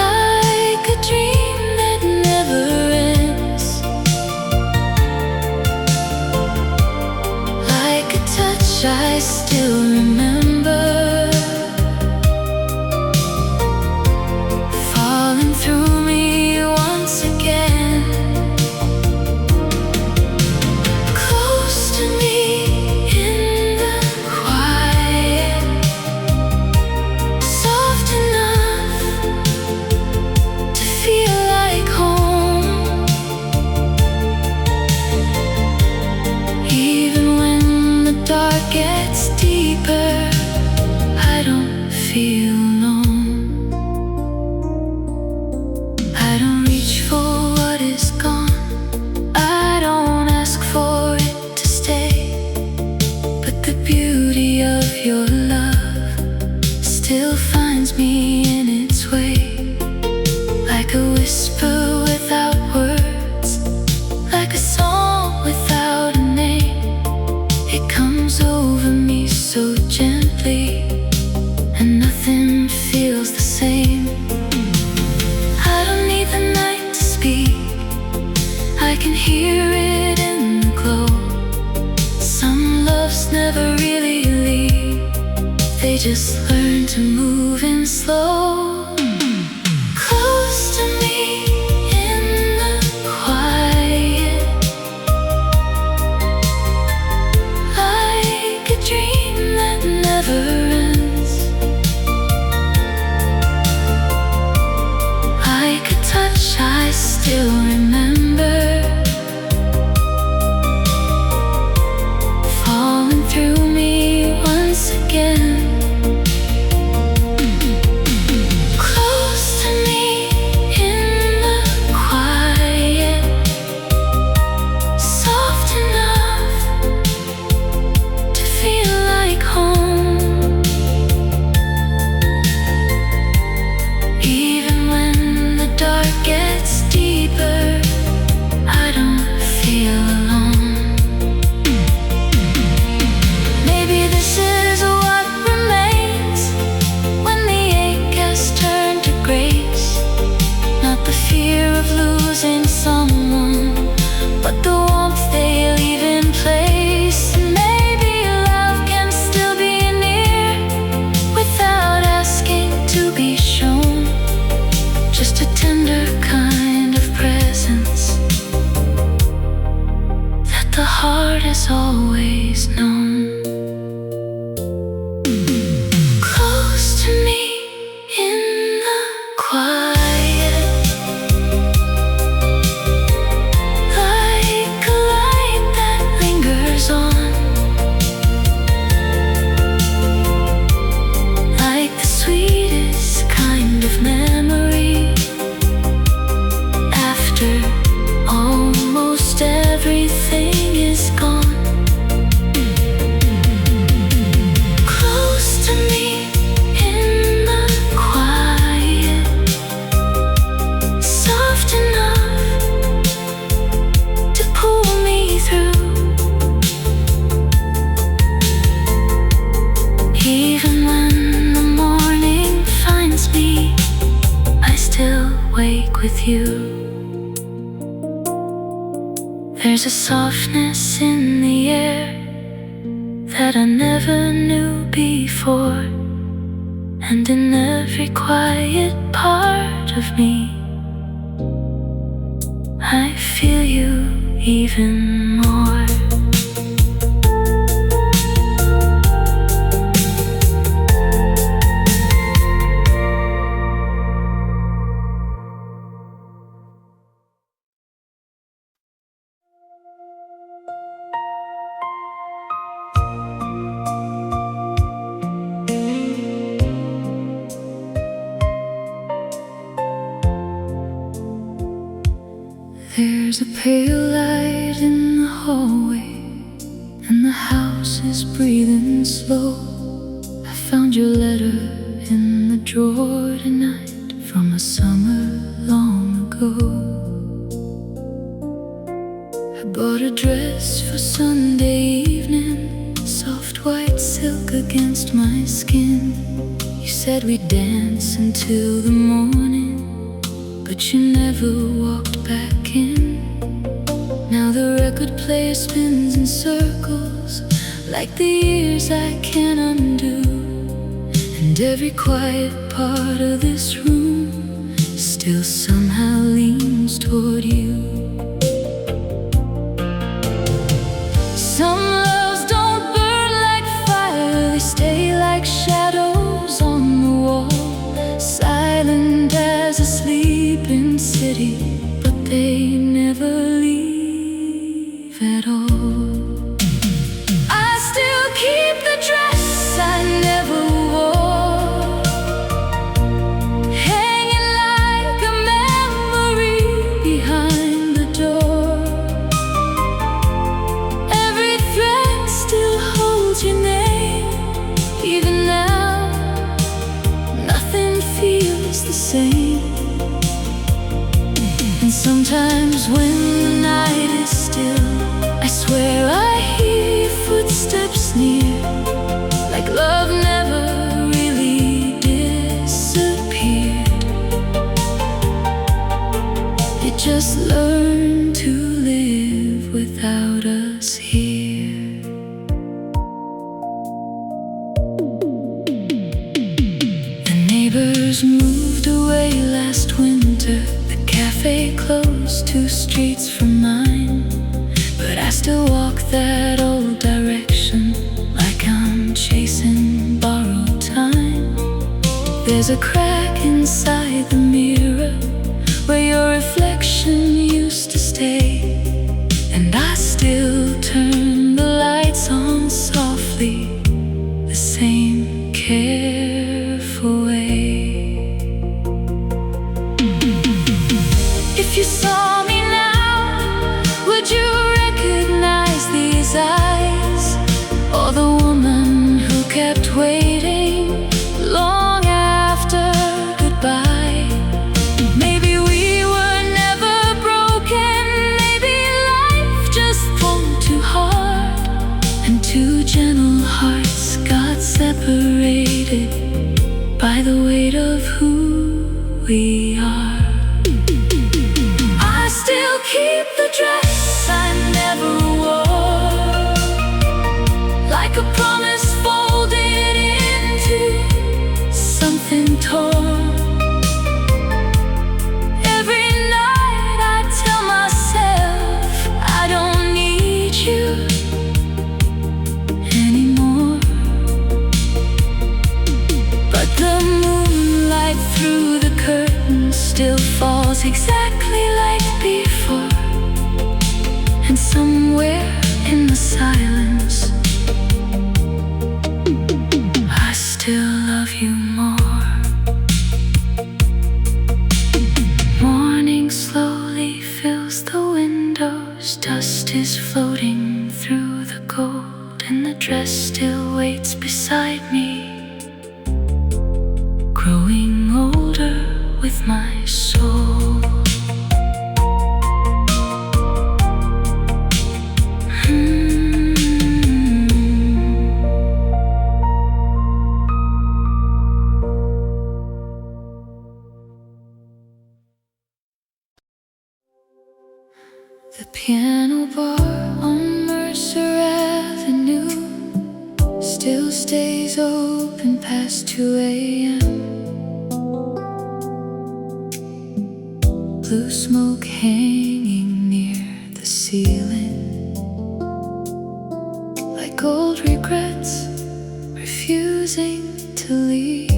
like a dream that never ends, like a touch I still remember, falling through me once again. Close to me in the quiet, soft enough to feel like home. Even when the dark gets deeper, I don't feel alone. I don't reach for what is gone, I don't ask for it to stay. But the beauty of your love still finds me in its way, like a whisper without words, like a song without a name. It comes over me so gently, and nothing feels the same. I don't need the night to speak, I can hear it in the glow. Some loves never really leave, they just learn to move in slow. Close to me in the quiet, like a dream that never ends, like a touch I still remember, falling through me once again. Close to me in the quiet, soft enough to feel like home. Even when the dark gets deeper, I don't feel alone. Maybe this is what remains when the ache has turned to grace. Not the fear of losing someone, but the warmth they leave in place. Maybe love can still be near without asking to be shown, just a tender kind of presence that the heart has always known. Close to me in the quiet, like a light that lingers on, like the sweetest kind of memory after almost everything is gone. Close to me in the quiet, soft enough to pull me through. Even when the morning finds me, I still wake with you. There's a softness in the air that I never knew before, and in every quiet part of me, I feel you even more. pale light in the hallway, and the house is breathing slow. I found your letter in the drawer tonight, from a summer long ago. I bought a dress for Sunday evening, soft white silk against my skin. You said we'd dance until the morning, but you never walked back in. Now the record player spins in circles, like the years I can't undo. And every quiet part of this room still somehow leans toward you. Some loves don't burn like fire, they stay like shadows on the wall, silent as a sleeping city, but they never leave at all. I still keep the dress I never wore, hanging like a memory behind the door. Every thread still holds your name, even now nothing feels the same. And sometimes when the night is still, I swear I hear footsteps near, like love never really disappeared. It just learned to live without us here. The neighbors moved away last winter, the cafe closed 2 streets from mine, but I still walk that old direction, like I'm chasing borrowed time. There's a crack inside the mirror where your reflection used to stay, and I still turn the lights on softly, the same careful way. If you saw me now, would you recognize these eyes, or the woman who kept waiting long after goodbye? Maybe we were never broken, maybe life just pulled too hard, and 2 gentle hearts got separated by the weight of who we are. I still keep the dress I never wore, like a promise folded into something torn. Every night I tell myself I don't need you anymore, but the moonlight through the curtains still falls exactly like before, and somewhere in the silence I still love you more. Morning slowly fills the windows, dust is floating through the gold, and the dress still waits beside me, growing older with my soul. The piano bar on Mercer Avenue still stays open past 2 a.m. Blue smoke hanging near the ceiling, like old regrets refusing to leave.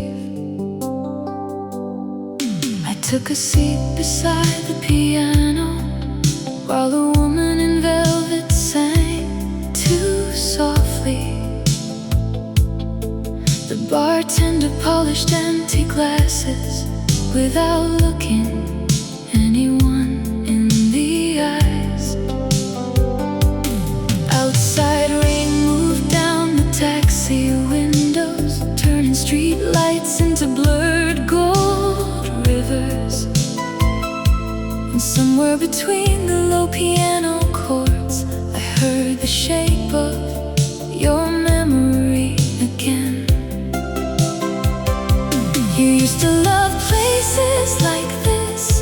I took a seat beside the piano while the woman in velvet sang too softly. The bartender polished empty glasses without looking anyone in the eyes. Somewhere between the low piano chords, I heard the shape of your memory again. You used to love places like this,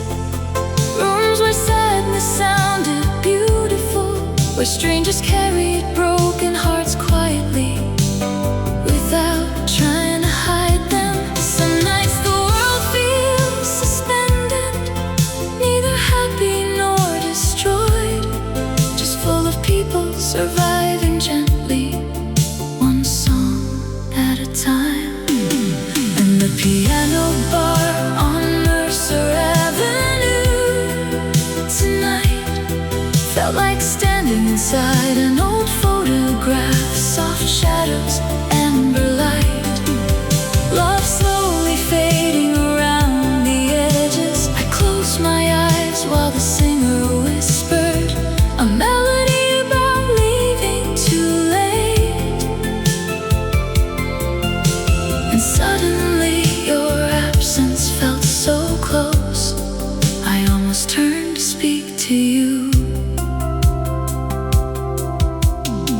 rooms where sadness sounded beautiful, where strangers carried broken hearts quietly, without trying to hide them. Some nights the world feels suspended, neither happy nor destroyed, just full of people surviving gently, one song at a time. And the piano bar on Mercer Avenue tonight felt like standing inside an old photograph. Soft shadows, amber light, love slowly fading around the edges. I closed my eyes while the singer whispered a melody about leaving too late. And suddenly your absence felt so close, I almost turned to speak to you.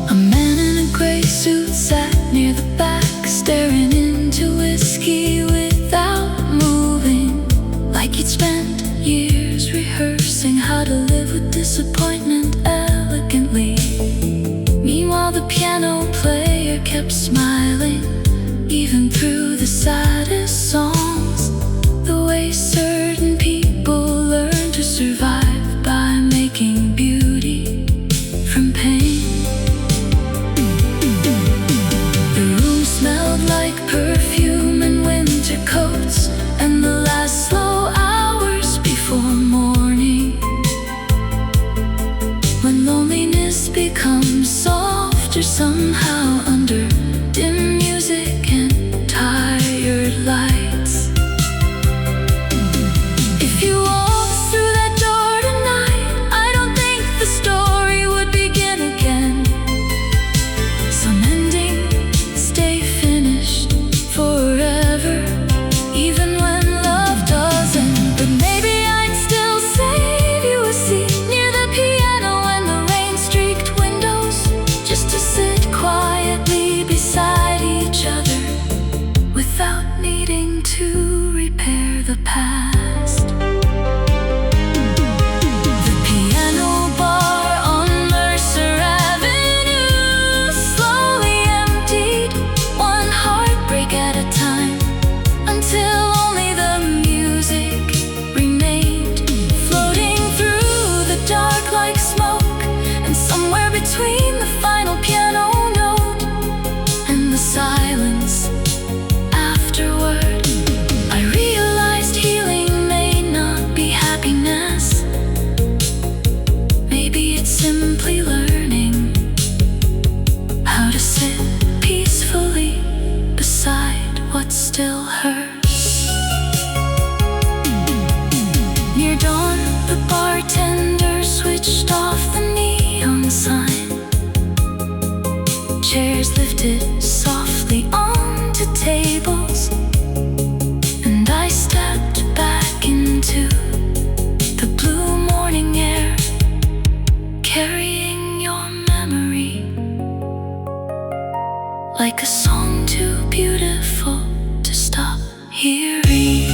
A man in a gray suit sat near the back, staring into whiskey without moving, like he'd spent years rehearsing how to live with disappointment elegantly. Meanwhile the piano player kept smiling, even through the saddest songs. The way certain people learn to survive by making beauty from pain. The room smelled like perfume and winter coats, and the last slow hours before morning, when loneliness becomes softer somehow under dim music and tired lights. If you walked through that door tonight, I don't think the story would begin again. Some endings stay finished forever, even when love doesn't. But maybe I'd still save you a seat near the piano and the rain-streaked windows, just to sit quietly beside each other, without needing to repair the past. The piano bar on Mercer Avenue slowly emptied, one heartbreak at a time, until only the music remained, floating through the dark like smoke. And somewhere between the final piano note and the silence afterward, I realized healing may not be happiness. Maybe it's simply learning how to sit peacefully beside what still hurts. Near dawn, the bartender switched off the neon sign. Chairs lifted softly onto tables, and I stepped back into the blue morning air, carrying your memory like a song too beautiful to stop hearing.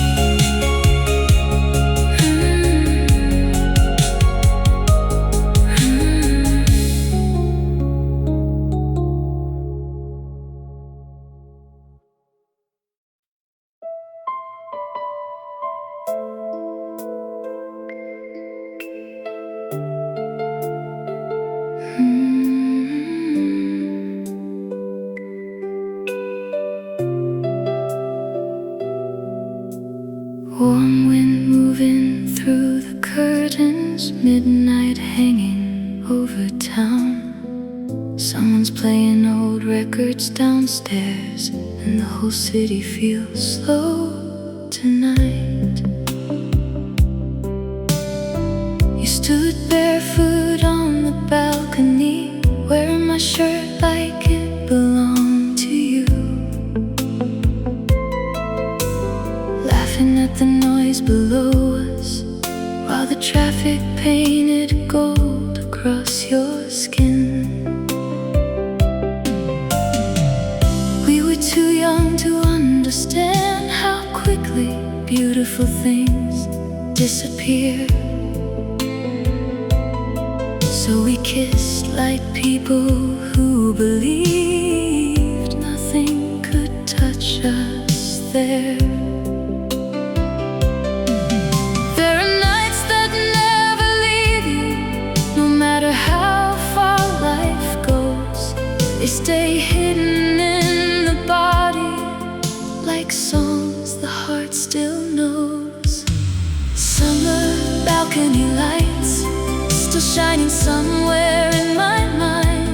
Warm wind moving through the curtains, midnight hanging over town. Someone's playing old records downstairs, and the whole city feels slow tonight. You stood barefoot on the balcony, wearing my shirt like it belonged to you, laughing at the noise below us while the traffic beautiful things disappear. So we kissed like people who believed nothing could touch us there. There are nights that never leave you, no matter how far life goes. They stay hidden in the body, like songs the heart still knows. Summer balcony lights still shining somewhere in my mind.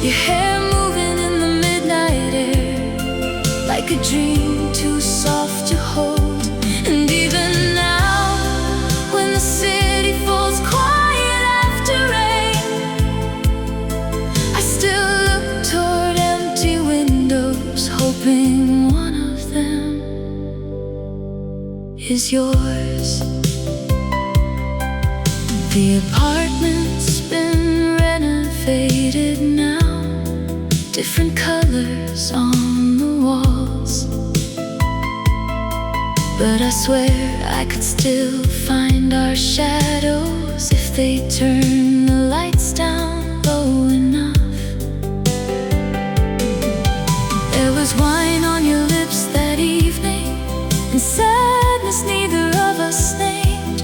Your hair moving in the midnight air, like a dream too soft to hold. And even now, when the city falls quiet after rain, I still look toward empty windows, hoping one of them is yours. The apartment's been renovated now, different colors on the walls, but I swear I could still find our shadows if they turn the lights down low enough. There was wine on your lips that evening, and sadness neither of us named.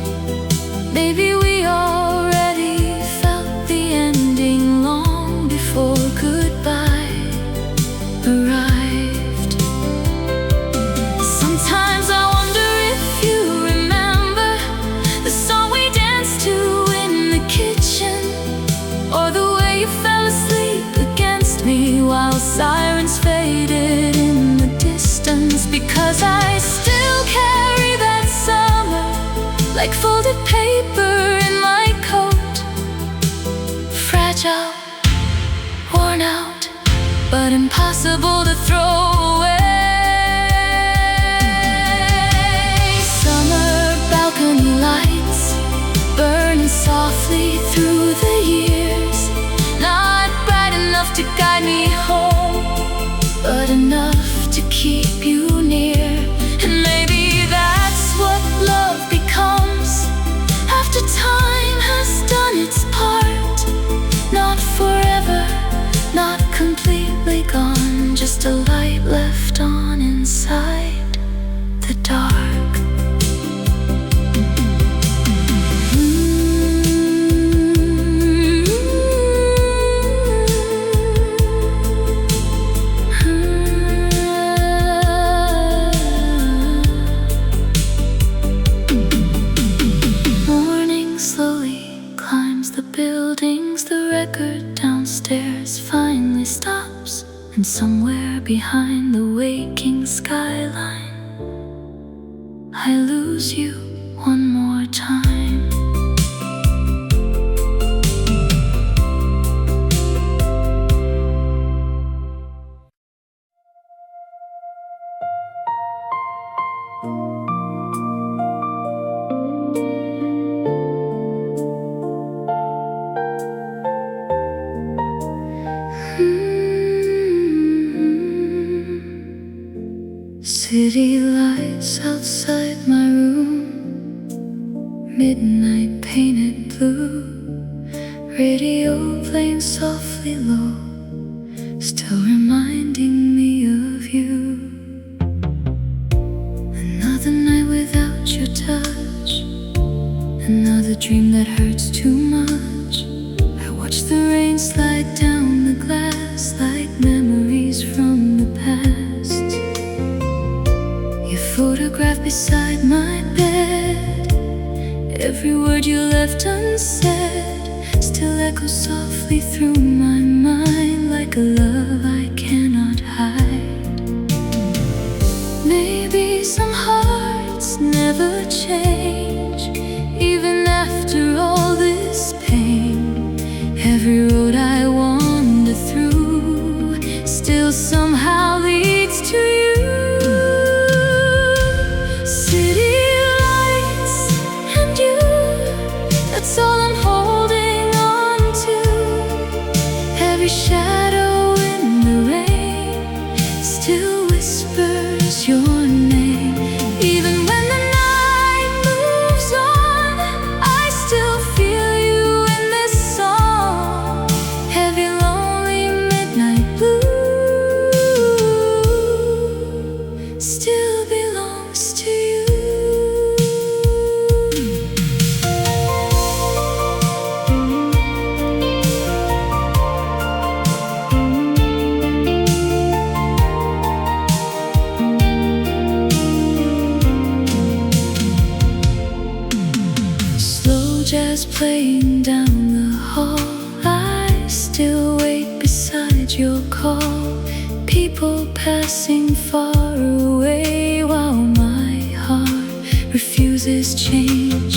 Maybe we already felt the ending long before goodbye arrived. Sometimes I wonder if you remember the song we danced to in the kitchen, or the way you fell asleep against me while sirens faded in the distance. Because I still carry that summer like folded paper in my coat, fragile, worn out, but impossible to throw away. Summer balcony lights burning softly through the years, not bright enough to guide me home, but enough to keep you near. And maybe that's what love becomes after time has done its part. Not forever, not completely gone, just a light left on inside the dark. Buildings, the record downstairs finally stops, and somewhere behind the waking skyline, I lose you one more time. City lights outside my room, midnight painted blue, radio playing softly low, still reminding me of you. Another night without your touch, another dream that hurts too much. I watch the rain slide down the glass like memories from the past. Photograph beside my bed, every word you left unsaid still echoes softly through my mind, like a love I cannot hide. Maybe some hearts never change, even after all this pain. Every road I wander through still somehow leads to you. That's all I'm holding on to. Every shadow in the rain still whispers your name, even when playing down the hall. I still wait beside your call. People passing far away while my heart refuses change.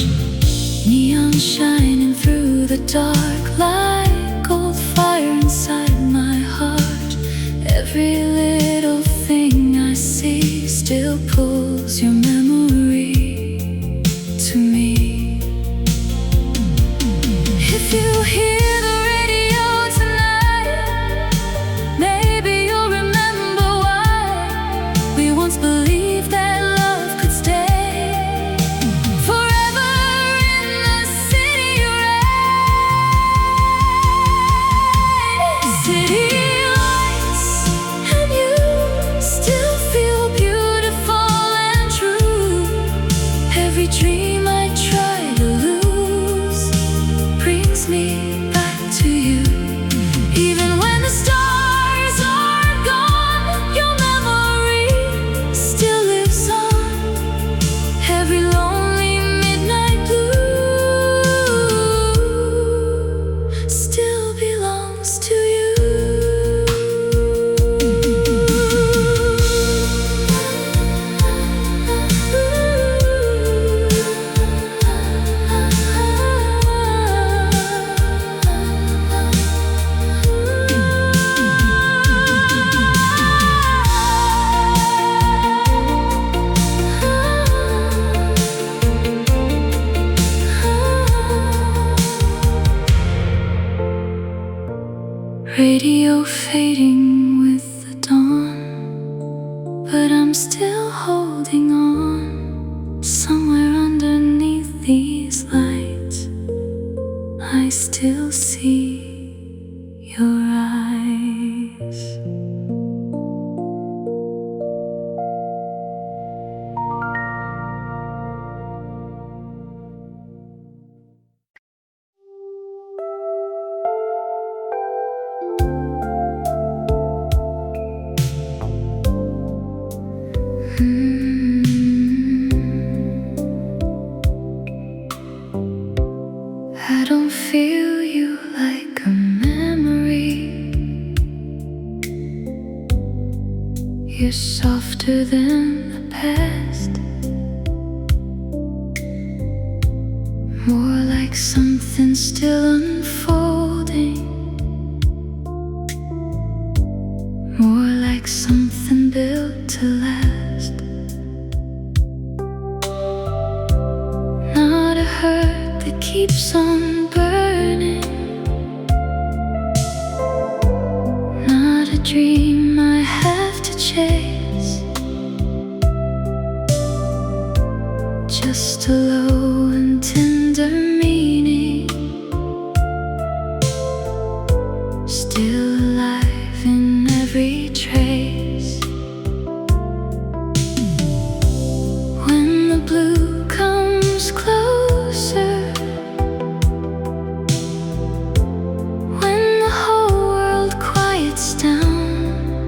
Neon shining through the dark like gold fire inside my heart. Every little thing I see still pulls your memory to me. If you hear the radio tonight, maybe you'll remember why we once believed that love could stay forever in the city you ride. City lights, and you still feel beautiful and true. Every dream I try to lose brings me back to you. Even when the stars are gone, your memory still lives on. Every lonely midnight blue still belongs to you. Radio fading with the dawn, but I'm still holding on. Somewhere underneath these lights, I still see your eyes. I don't feel you like a memory. You're softer than the past, more like something still unfolding, more like something built to last. Not a hurt that keeps on burning, not a dream I have to chase, just a low and tender meaning, still alive in every trace. When the blue comes closer, when the whole world quiets down,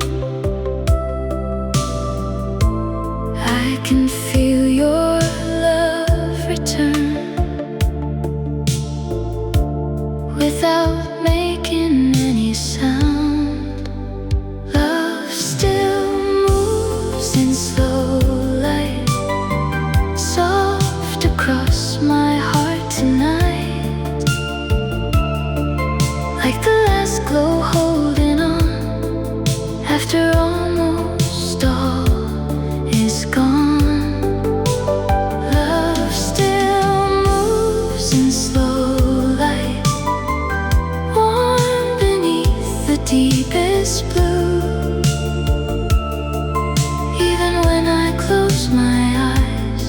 I can feel your love return without making any sound. Love still moves in slow light, soft across my heart tonight, like the last glow holding on after almost all is gone. Love still moves in slow light, warm beneath the deepest blue. Even when I close my eyes,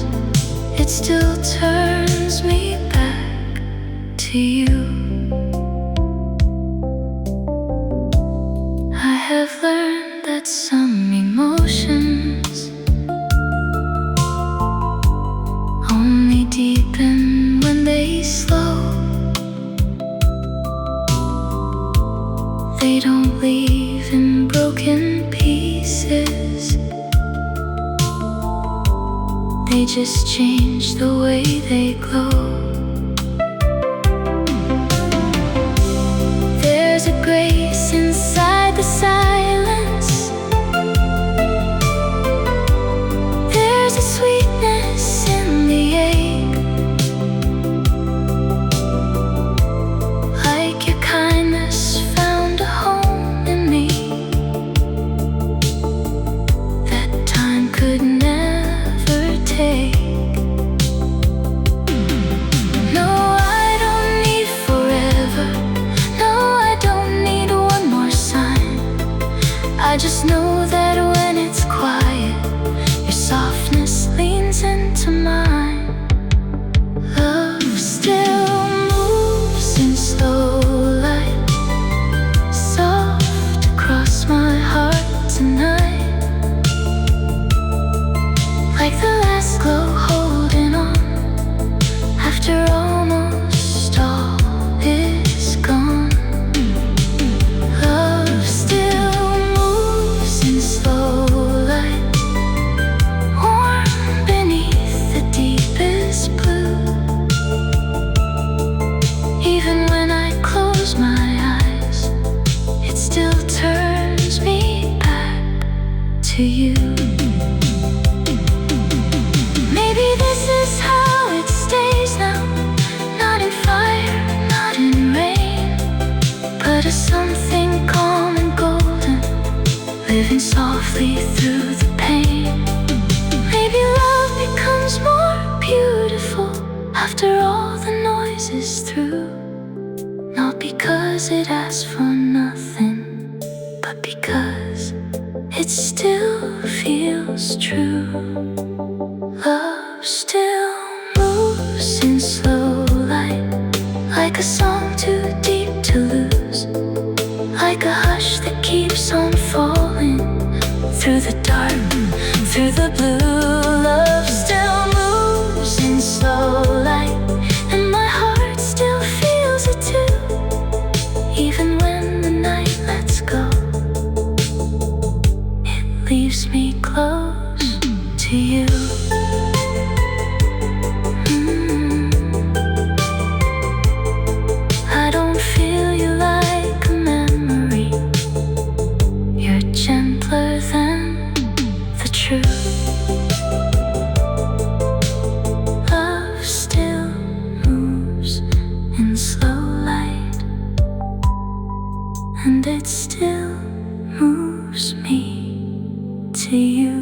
it still turns me back to you. I have learned that some emotions only deepen when they slow. They don't leave in broken pieces, they just change the way they glow. I just know that when it's quiet, your softness leans into mine. Love still moves in slow light, soft across my heart tonight, like the last glow holding on after almost all is gone. Love still moves in slow light, warm beneath the deepest blue. Even when I close my eyes, it still turns me back to you. Maybe this is how it stays now, not in fire, not in rain, but as something calm and golden, living softly through the pain. Maybe love becomes more beautiful after all the noise is through, not because it asks for nothing, but because it still feels true. Love still moves in slow light, like a song too deep to lose, like a hush that keeps on falling through the dark, through the blue. Love still moves in slow light, and my heart still feels it too. Even when the night lets go, it leaves me close to you. I don't feel you like a memory, you're gentler than the truth. Love still moves in slow light, and it still moves me to you.